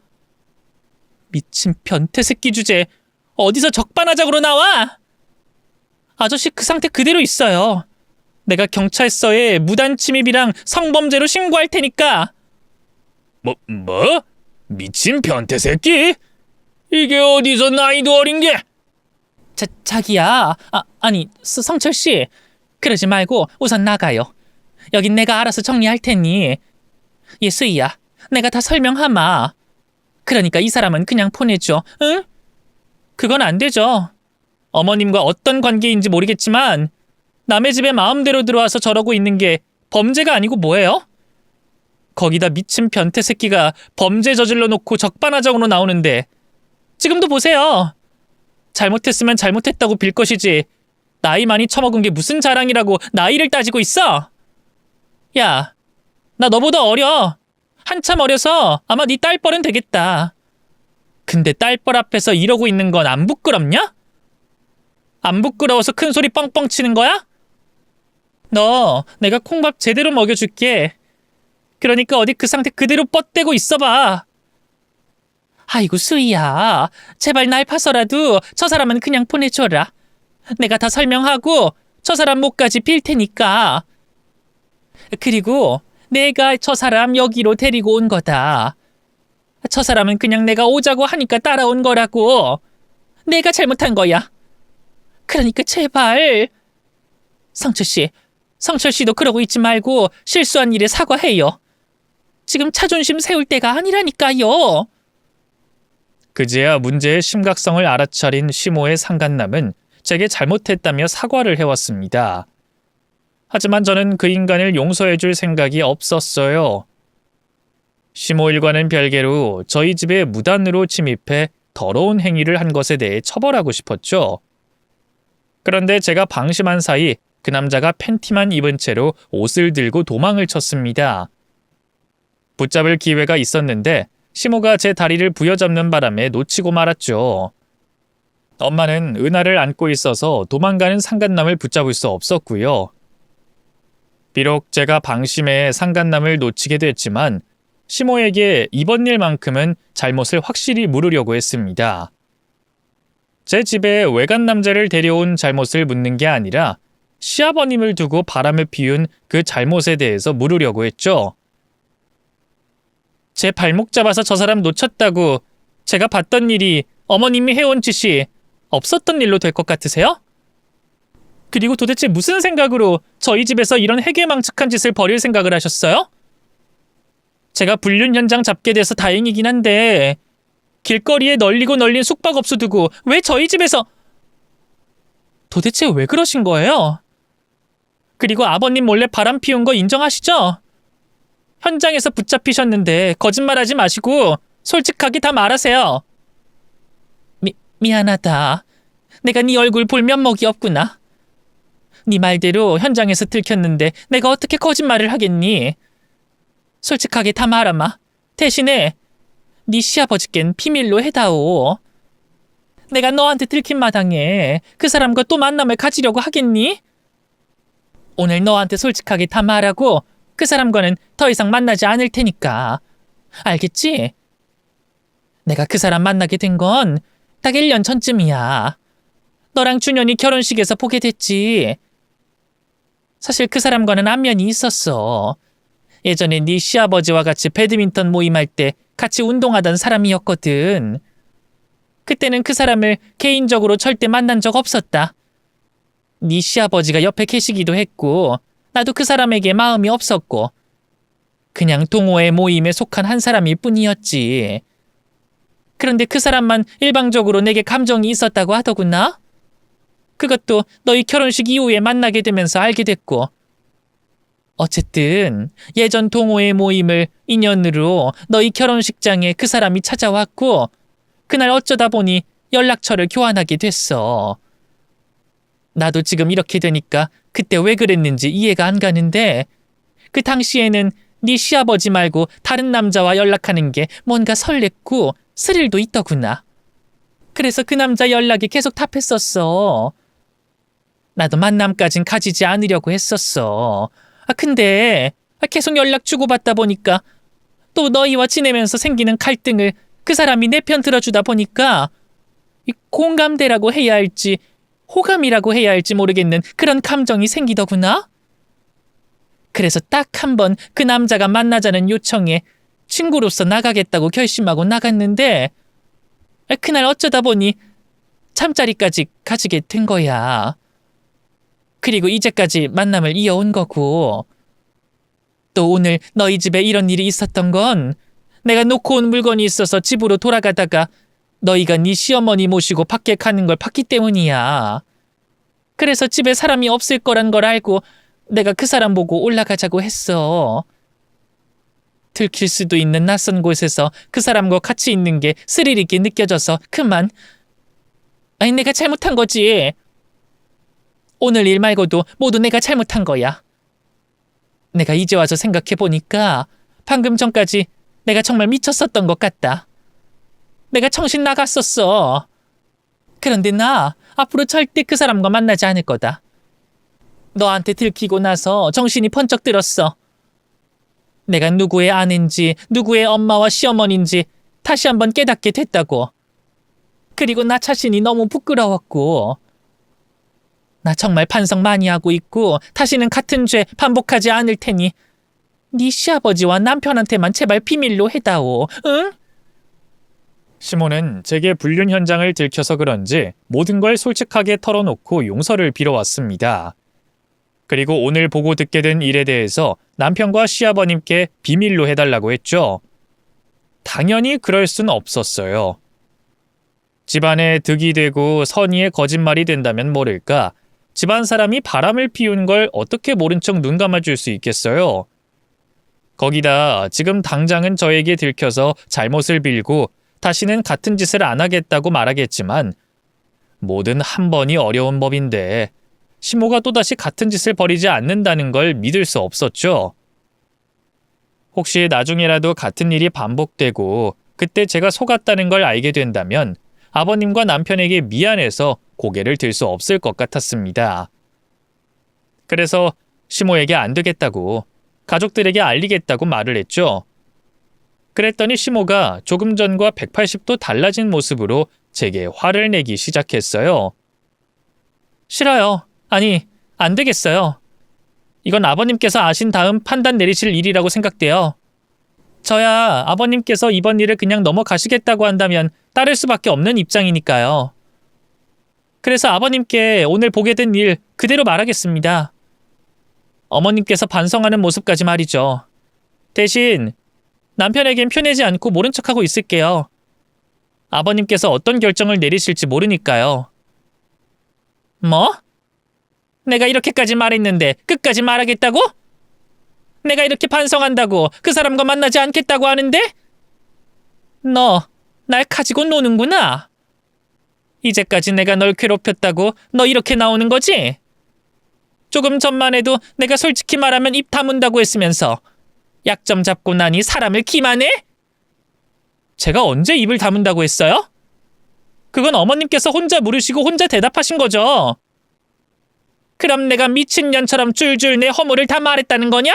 미친 변태 새끼 주제, 어디서 적반하장으로 나와? 아저씨 그 상태 그대로 있어요. 내가 경찰서에 무단 침입이랑 성범죄로 신고할 테니까. 뭐? 미친 변태 새끼? 이게 어디서 나이도 어린 게? 자기야. 아니, 성철 씨. 그러지 말고 우선 나가요. 여긴 내가 알아서 정리할 테니. 예수이야, 내가 다 설명하마. 그러니까 이 사람은 그냥 보내줘, 응? 그건 안 되죠. 어머님과 어떤 관계인지 모르겠지만 남의 집에 마음대로 들어와서 저러고 있는 게 범죄가 아니고 뭐예요? 거기다 미친 변태 새끼가 범죄 저질러 놓고 적반하장으로 나오는데 지금도 보세요. 잘못했으면 잘못했다고 빌 것이지 나이 많이 처먹은 게 무슨 자랑이라고 나이를 따지고 있어? 야, 나 너보다 어려. 한참 어려서 아마 네 딸뻘은 되겠다. 근데 딸뻘 앞에서 이러고 있는 건 안 부끄럽냐? 안 부끄러워서 큰 소리 뻥뻥 치는 거야? 너 내가 콩밥 제대로 먹여줄게. 그러니까 어디 그 상태 그대로 뻗대고 있어봐. 아이고 수희야, 제발 날 봐서라도 저 사람은 그냥 보내줘라. 내가 다 설명하고 저 사람 목까지 빌 테니까. 그리고 내가 저 사람 여기로 데리고 온 거다. 저 사람은 그냥 내가 오자고 하니까 따라온 거라고. 내가 잘못한 거야. 그러니까 제발. 성철 씨도 그러고 있지 말고 실수한 일에 사과해요. 지금 자존심 세울 때가 아니라니까요. 그제야 문제의 심각성을 알아차린 시모의 상간남은 제게 잘못했다며 사과를 해왔습니다. 하지만 저는 그 인간을 용서해줄 생각이 없었어요. 시모 일과는 별개로 저희 집에 무단으로 침입해 더러운 행위를 한 것에 대해 처벌하고 싶었죠. 그런데 제가 방심한 사이 그 남자가 팬티만 입은 채로 옷을 들고 도망을 쳤습니다. 붙잡을 기회가 있었는데 시모가 제 다리를 부여잡는 바람에 놓치고 말았죠. 엄마는 은하를 안고 있어서 도망가는 상간남을 붙잡을 수 없었고요. 비록 제가 방심해 상간남을 놓치게 됐지만 시모에게 이번 일만큼은 잘못을 확실히 물으려고 했습니다. 제 집에 외간 남자를 데려온 잘못을 묻는 게 아니라 시아버님을 두고 바람을 피운 그 잘못에 대해서 물으려고 했죠. 제 발목 잡아서 저 사람 놓쳤다고 제가 봤던 일이 어머님이 해온 짓이 없었던 일로 될 것 같으세요? 그리고 도대체 무슨 생각으로 저희 집에서 이런 해괴망측한 짓을 벌일 생각을 하셨어요? 제가 불륜 현장 잡게 돼서 다행이긴 한데 길거리에 널리고 널린 숙박업소 두고 왜 저희 집에서... 도대체 왜 그러신 거예요? 그리고 아버님 몰래 바람 피운 거 인정하시죠? 현장에서 붙잡히셨는데 거짓말하지 마시고 솔직하게 다 말하세요. 미안하다. 내가 네 얼굴 볼 면목이 없구나. 네 말대로 현장에서 들켰는데 내가 어떻게 거짓말을 하겠니? 솔직하게 다 말아마. 대신에 네 시아버지께는 비밀로 해다오. 내가 너한테 들킨 마당에 그 사람과 또 만남을 가지려고 하겠니? 오늘 너한테 솔직하게 다 말하고 그 사람과는 더 이상 만나지 않을 테니까 알겠지? 내가 그 사람 만나게 된 건 딱 1년 전쯤이야. 너랑 준현이 결혼식에서 보게 됐지. 사실 그 사람과는 안면이 있었어. 예전에 네 시아버지와 같이 배드민턴 모임할 때 같이 운동하던 사람이었거든. 그때는 그 사람을 개인적으로 절대 만난 적 없었다. 네 시아버지가 옆에 계시기도 했고 나도 그 사람에게 마음이 없었고 그냥 동호회 모임에 속한 한 사람일 뿐이었지. 그런데 그 사람만 일방적으로 내게 감정이 있었다고 하더구나. 그것도 너희 결혼식 이후에 만나게 되면서 알게 됐고. 어쨌든 예전 동호회 모임을 인연으로 너희 결혼식장에 그 사람이 찾아왔고 그날 어쩌다 보니 연락처를 교환하게 됐어. 나도 지금 이렇게 되니까 그때 왜 그랬는지 이해가 안 가는데 그 당시에는 네 시아버지 말고 다른 남자와 연락하는 게 뭔가 설렜고 스릴도 있더구나. 그래서 그 남자 연락이 계속 답했었어. 나도 만남까진 가지지 않으려고 했었어. 근데 계속 연락 주고받다 보니까 또 너희와 지내면서 생기는 갈등을 그 사람이 내 편 들어주다 보니까 이 공감대라고 해야 할지 호감이라고 해야 할지 모르겠는 그런 감정이 생기더구나. 그래서 딱 한 번 그 남자가 만나자는 요청에 친구로서 나가겠다고 결심하고 나갔는데 그날 어쩌다 보니 잠자리까지 가지게 된 거야. 그리고 이제까지 만남을 이어온 거고. 또 오늘 너희 집에 이런 일이 있었던 건 내가 놓고 온 물건이 있어서 집으로 돌아가다가 너희가 네 시어머니 모시고 밖에 가는 걸 봤기 때문이야. 그래서 집에 사람이 없을 거란 걸 알고 내가 그 사람 보고 올라가자고 했어. 들킬 수도 있는 낯선 곳에서 그 사람과 같이 있는 게 스릴 있게 느껴져서 그만. 아니, 내가 잘못한 거지. 오늘 일 말고도 모두 내가 잘못한 거야. 내가 이제 와서 생각해보니까 방금 전까지 내가 정말 미쳤었던 것 같다. 내가 정신 나갔었어. 그런데 나 앞으로 절대 그 사람과 만나지 않을 거다. 너한테 들키고 나서 정신이 번쩍 들었어. 내가 누구의 아내인지 누구의 엄마와 시어머니인지 다시 한번 깨닫게 됐다고. 그리고 나 자신이 너무 부끄러웠고. 나 정말 반성 많이 하고 있고 다시는 같은 죄 반복하지 않을 테니 네 시아버지와 남편한테만 제발 비밀로 해다오. 응? 시모는 제게 불륜 현장을 들켜서 그런지 모든 걸 솔직하게 털어놓고 용서를 빌어왔습니다. 그리고 오늘 보고 듣게 된 일에 대해서 남편과 시아버님께 비밀로 해달라고 했죠. 당연히 그럴 순 없었어요. 집안에 득이 되고 선의의 거짓말이 된다면 모를까 집안 사람이 바람을 피운 걸 어떻게 모른 척 눈 감아줄 수 있겠어요. 거기다 지금 당장은 저에게 들켜서 잘못을 빌고 다시는 같은 짓을 안 하겠다고 말하겠지만 뭐든 한 번이 어려운 법인데 시모가 또다시 같은 짓을 벌이지 않는다는 걸 믿을 수 없었죠. 혹시 나중에라도 같은 일이 반복되고 그때 제가 속았다는 걸 알게 된다면 아버님과 남편에게 미안해서 고개를 들 수 없을 것 같았습니다. 그래서 시모에게 안 되겠다고 가족들에게 알리겠다고 말을 했죠. 그랬더니 시모가 조금 전과 180도 달라진 모습으로 제게 화를 내기 시작했어요. 싫어요. 아니, 안 되겠어요. 이건 아버님께서 아신 다음 판단 내리실 일이라고 생각돼요. 저야 아버님께서 이번 일을 그냥 넘어가시겠다고 한다면 따를 수밖에 없는 입장이니까요. 그래서 아버님께 오늘 보게 된 일 그대로 말하겠습니다. 어머님께서 반성하는 모습까지 말이죠. 대신 남편에겐 표내지 않고 모른 척하고 있을게요. 아버님께서 어떤 결정을 내리실지 모르니까요. 뭐? 내가 이렇게까지 말했는데 끝까지 말하겠다고? 내가 이렇게 반성한다고 그 사람과 만나지 않겠다고 하는데? 너 날 가지고 노는구나. 이제까지 내가 널 괴롭혔다고 너 이렇게 나오는 거지? 조금 전만 해도 내가 솔직히 말하면 입 다문다고 했으면서 약점 잡고 나니 사람을 기만해? 제가 언제 입을 다문다고 했어요? 그건 어머님께서 혼자 물으시고 혼자 대답하신 거죠. 그럼 내가 미친년처럼 줄줄 내 허물을 다 말했다는 거냐?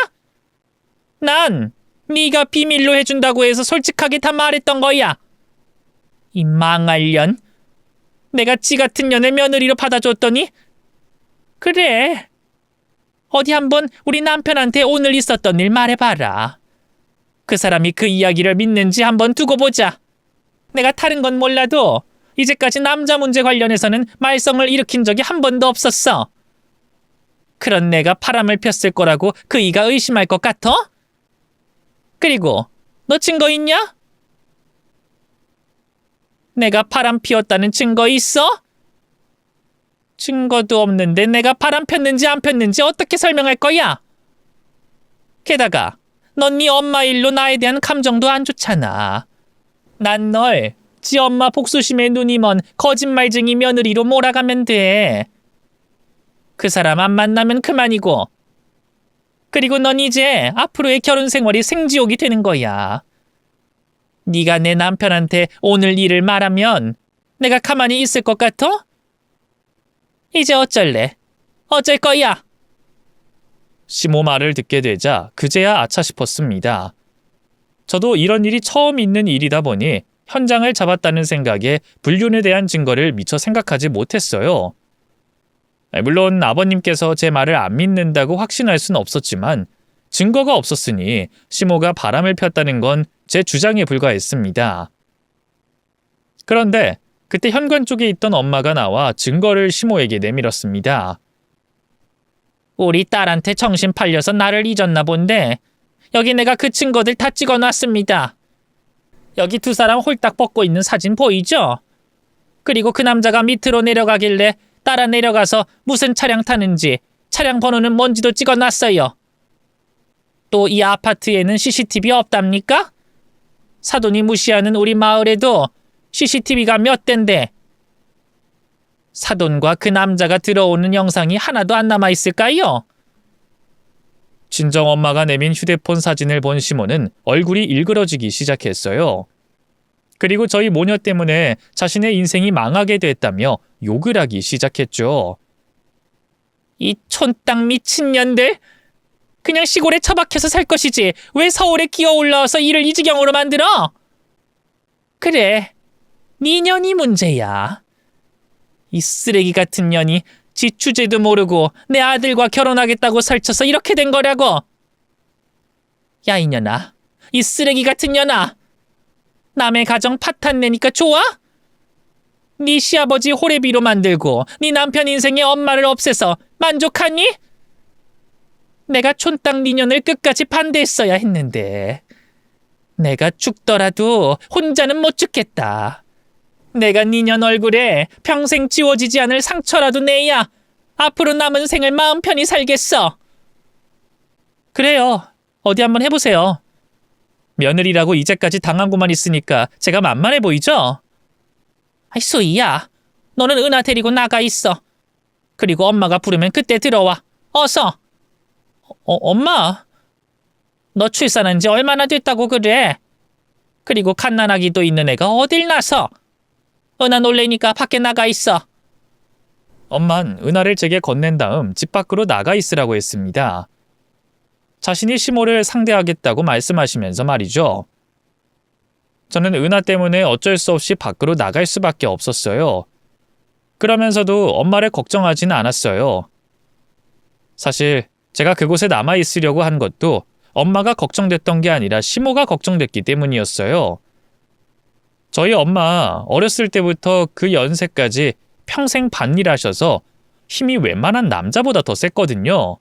난 네가 비밀로 해준다고 해서 솔직하게 다 말했던 거야. 이 망할 년. 내가 지 같은 년을 며느리로 받아줬더니 그래. 어디 한번 우리 남편한테 오늘 있었던 일 말해봐라. 그 사람이 그 이야기를 믿는지 한번 두고 보자. 내가 다른 건 몰라도 이제까지 남자 문제 관련해서는 말썽을 일으킨 적이 한 번도 없었어. 그런 내가 바람을 폈을 거라고 그이가 의심할 것 같아? 그리고 너 증거 있냐? 내가 바람 피웠다는 증거 있어? 증거도 없는데 내가 바람 폈는지 안 폈는지 어떻게 설명할 거야? 게다가 넌 네 엄마 일로 나에 대한 감정도 안 좋잖아. 난 널 지 엄마 복수심에 눈이 먼 거짓말쟁이 며느리로 몰아가면 돼. 그 사람 안 만나면 그만이고. 그리고 넌 이제 앞으로의 결혼 생활이 생지옥이 되는 거야. 네가 내 남편한테 오늘 일을 말하면 내가 가만히 있을 것 같아? 이제 어쩔래? 어쩔 거야? 시모 말을 듣게 되자 그제야 아차 싶었습니다. 저도 이런 일이 처음 있는 일이다 보니 현장을 잡았다는 생각에 불륜에 대한 증거를 미처 생각하지 못했어요. 물론 아버님께서 제 말을 안 믿는다고 확신할 수는 없었지만 증거가 없었으니 시모가 바람을 폈다는 건 제 주장에 불과했습니다. 그런데 그때 현관 쪽에 있던 엄마가 나와 증거를 시모에게 내밀었습니다. 우리 딸한테 정신 팔려서 나를 잊었나 본데 여기 내가 그 증거들 다 찍어놨습니다. 여기 두 사람 홀딱 벗고 있는 사진 보이죠? 그리고 그 남자가 밑으로 내려가길래 따라 내려가서 무슨 차량 타는지 차량 번호는 뭔지도 찍어놨어요. 또 이 아파트에는 CCTV 없답니까? 사돈이 무시하는 우리 마을에도 CCTV가 몇 대인데 사돈과 그 남자가 들어오는 영상이 하나도 안 남아있을까요? 친정엄마가 내민 휴대폰 사진을 본 시모는 얼굴이 일그러지기 시작했어요. 그리고 저희 모녀 때문에 자신의 인생이 망하게 됐다며 욕을 하기 시작했죠. 이 촌땅 미친년들! 그냥 시골에 처박혀서 살 것이지 왜 서울에 기어 올라와서 일을 이 지경으로 만들어? 그래, 네 년이 문제야. 이 쓰레기 같은 년이 지 주제도 모르고 내 아들과 결혼하겠다고 설쳐서 이렇게 된 거라고. 야 이년아, 이 쓰레기 같은 년아. 남의 가정 파탄 내니까 좋아? 네 시아버지 호래비로 만들고 네 남편 인생의 엄마를 없애서 만족하니? 내가 촌땅 네 년을 끝까지 반대했어야 했는데 내가 죽더라도 혼자는 못 죽겠다. 내가 네 년 얼굴에 평생 지워지지 않을 상처라도 내야 앞으로 남은 생을 마음 편히 살겠어. 그래요. 어디 한번 해보세요. 며느리라고 이제까지 당하고만 있으니까 제가 만만해 보이죠? 아이 소희야, 너는 은하 데리고 나가 있어. 그리고 엄마가 부르면 그때 들어와. 어서. 엄마. 너 출산한 지 얼마나 됐다고 그래? 그리고 갓난아기도 있는 애가 어딜 나서. 은하 놀래니까 밖에 나가 있어. 엄만 은하를 제게 건넨 다음 집 밖으로 나가 있으라고 했습니다. 자신이 시모를 상대하겠다고 말씀하시면서 말이죠. 저는 은하 때문에 어쩔 수 없이 밖으로 나갈 수밖에 없었어요. 그러면서도 엄마를 걱정하지는 않았어요. 사실 제가 그곳에 남아 있으려고 한 것도 엄마가 걱정됐던 게 아니라 시모가 걱정됐기 때문이었어요. 저희 엄마 어렸을 때부터 그 연세까지 평생 밭일하셔서 힘이 웬만한 남자보다 더 셌거든요.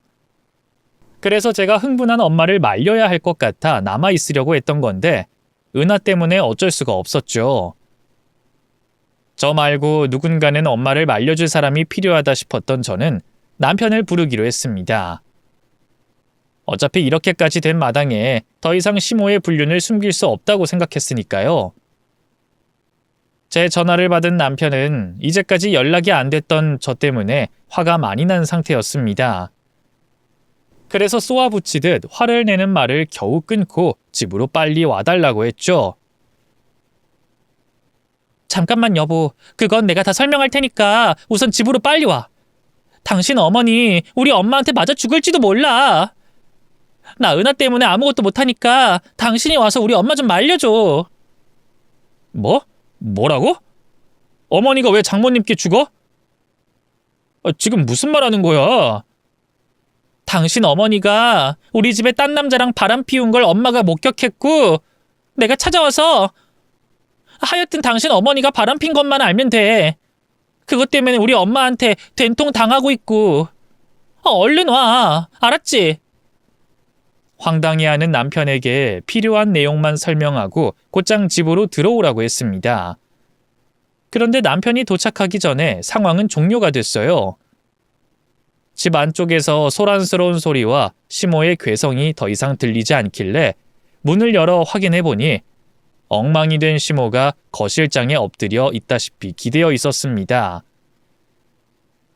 그래서 제가 흥분한 엄마를 말려야 할 것 같아 남아 있으려고 했던 건데 은하 때문에 어쩔 수가 없었죠. 저 말고 누군가는 엄마를 말려줄 사람이 필요하다 싶었던 저는 남편을 부르기로 했습니다. 어차피 이렇게까지 된 마당에 더 이상 시모의 불륜을 숨길 수 없다고 생각했으니까요. 제 전화를 받은 남편은 이제까지 연락이 안 됐던 저 때문에 화가 많이 난 상태였습니다. 그래서 쏘아붙이듯 화를 내는 말을 겨우 끊고 집으로 빨리 와달라고 했죠. 잠깐만 여보, 그건 내가 다 설명할 테니까 우선 집으로 빨리 와. 당신 어머니 우리 엄마한테 맞아 죽을지도 몰라. 나 은하 때문에 아무것도 못하니까 당신이 와서 우리 엄마 좀 말려줘. 뭐? 뭐라고? 어머니가 왜 장모님께 죽어? 지금 무슨 말 하는 거야? 당신 어머니가 우리 집에 딴 남자랑 바람 피운 걸 엄마가 목격했고 내가 찾아와서 하여튼 당신 어머니가 바람 핀 것만 알면 돼. 그것 때문에 우리 엄마한테 된통 당하고 있고. 얼른 와. 알았지? 황당해하는 남편에게 필요한 내용만 설명하고 곧장 집으로 들어오라고 했습니다. 그런데 남편이 도착하기 전에 상황은 종료가 됐어요. 집 안쪽에서 소란스러운 소리와 시모의 괴성이 더 이상 들리지 않길래 문을 열어 확인해 보니 엉망이 된 시모가 거실장에 엎드려 있다시피 기대어 있었습니다.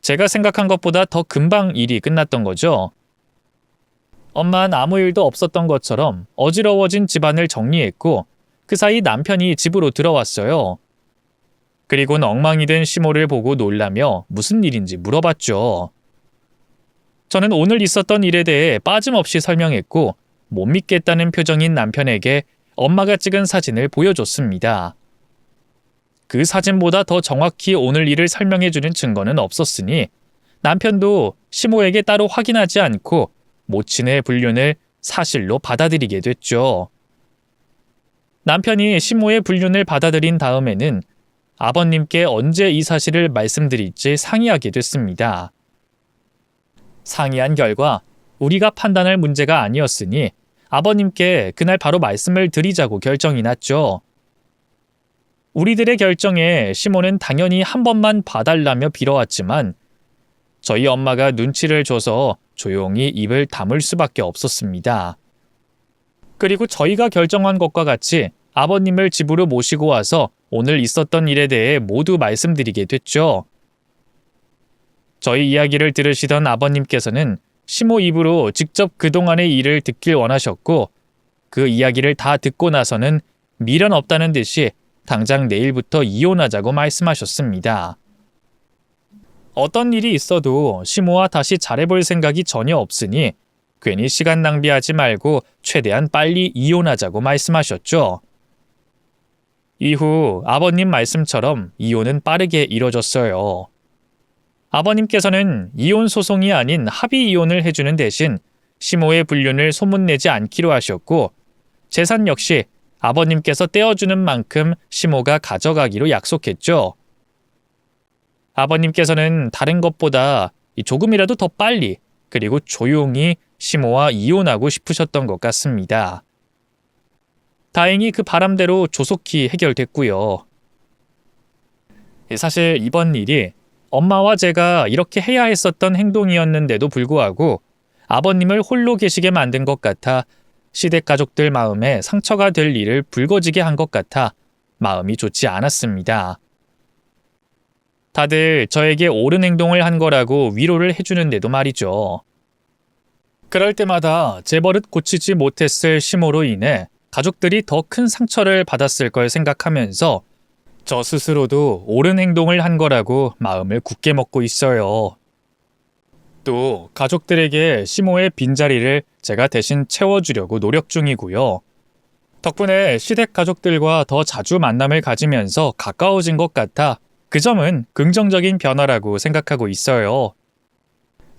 제가 생각한 것보다 더 금방 일이 끝났던 거죠. 엄마는 아무 일도 없었던 것처럼 어지러워진 집안을 정리했고 그 사이 남편이 집으로 들어왔어요. 그리고는 엉망이 된 시모를 보고 놀라며 무슨 일인지 물어봤죠. 저는 오늘 있었던 일에 대해 빠짐없이 설명했고 못 믿겠다는 표정인 남편에게 엄마가 찍은 사진을 보여줬습니다. 그 사진보다 더 정확히 오늘 일을 설명해주는 증거는 없었으니 남편도 시모에게 따로 확인하지 않고 모친의 불륜을 사실로 받아들이게 됐죠. 남편이 시모의 불륜을 받아들인 다음에는 아버님께 언제 이 사실을 말씀드릴지 상의하게 됐습니다. 상의한 결과 우리가 판단할 문제가 아니었으니 아버님께 그날 바로 말씀을 드리자고 결정이 났죠. 우리들의 결정에 시모는 당연히 한 번만 봐달라며 빌어왔지만 저희 엄마가 눈치를 줘서 조용히 입을 다물 수밖에 없었습니다. 그리고 저희가 결정한 것과 같이 아버님을 집으로 모시고 와서 오늘 있었던 일에 대해 모두 말씀드리게 됐죠. 저희 이야기를 들으시던 아버님께서는 시모 입으로 직접 그동안의 일을 듣길 원하셨고 그 이야기를 다 듣고 나서는 미련 없다는 듯이 당장 내일부터 이혼하자고 말씀하셨습니다. 어떤 일이 있어도 시모와 다시 잘해볼 생각이 전혀 없으니 괜히 시간 낭비하지 말고 최대한 빨리 이혼하자고 말씀하셨죠. 이후 아버님 말씀처럼 이혼은 빠르게 이뤄졌어요. 아버님께서는 이혼 소송이 아닌 합의 이혼을 해주는 대신 시모의 불륜을 소문내지 않기로 하셨고 재산 역시 아버님께서 떼어주는 만큼 시모가 가져가기로 약속했죠. 아버님께서는 다른 것보다 조금이라도 더 빨리 그리고 조용히 시모와 이혼하고 싶으셨던 것 같습니다. 다행히 그 바람대로 조속히 해결됐고요. 사실 이번 일이 엄마와 제가 이렇게 해야 했었던 행동이었는데도 불구하고 아버님을 홀로 계시게 만든 것 같아 시댁 가족들 마음에 상처가 될 일을 불거지게 한 것 같아 마음이 좋지 않았습니다. 다들 저에게 옳은 행동을 한 거라고 위로를 해주는데도 말이죠. 그럴 때마다 제 버릇 고치지 못했을 시모로 인해 가족들이 더 큰 상처를 받았을 걸 생각하면서 저 스스로도 옳은 행동을 한 거라고 마음을 굳게 먹고 있어요. 또 가족들에게 시모의 빈자리를 제가 대신 채워주려고 노력 중이고요. 덕분에 시댁 가족들과 더 자주 만남을 가지면서 가까워진 것 같아 그 점은 긍정적인 변화라고 생각하고 있어요.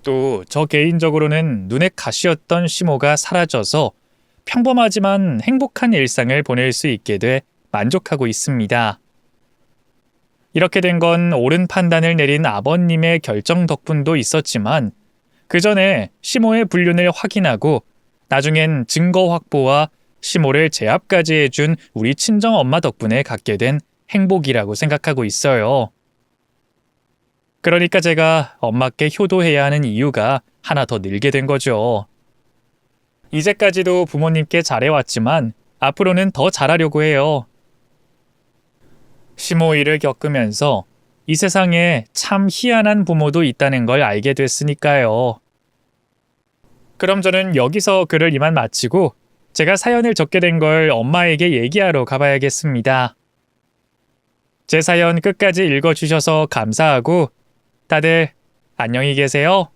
또 저 개인적으로는 눈에 가시였던 시모가 사라져서 평범하지만 행복한 일상을 보낼 수 있게 돼 만족하고 있습니다. 이렇게 된 건 옳은 판단을 내린 아버님의 결정 덕분도 있었지만 그 전에 시모의 불륜을 확인하고 나중엔 증거 확보와 시모를 제압까지 해준 우리 친정엄마 덕분에 갖게 된 행복이라고 생각하고 있어요. 그러니까 제가 엄마께 효도해야 하는 이유가 하나 더 늘게 된 거죠. 이제까지도 부모님께 잘해왔지만 앞으로는 더 잘하려고 해요. 시모 일을 겪으면서 이 세상에 참 희한한 부모도 있다는 걸 알게 됐으니까요. 그럼 저는 여기서 글을 이만 마치고 제가 사연을 적게 된 걸 엄마에게 얘기하러 가봐야겠습니다. 제 사연 끝까지 읽어주셔서 감사하고 다들 안녕히 계세요.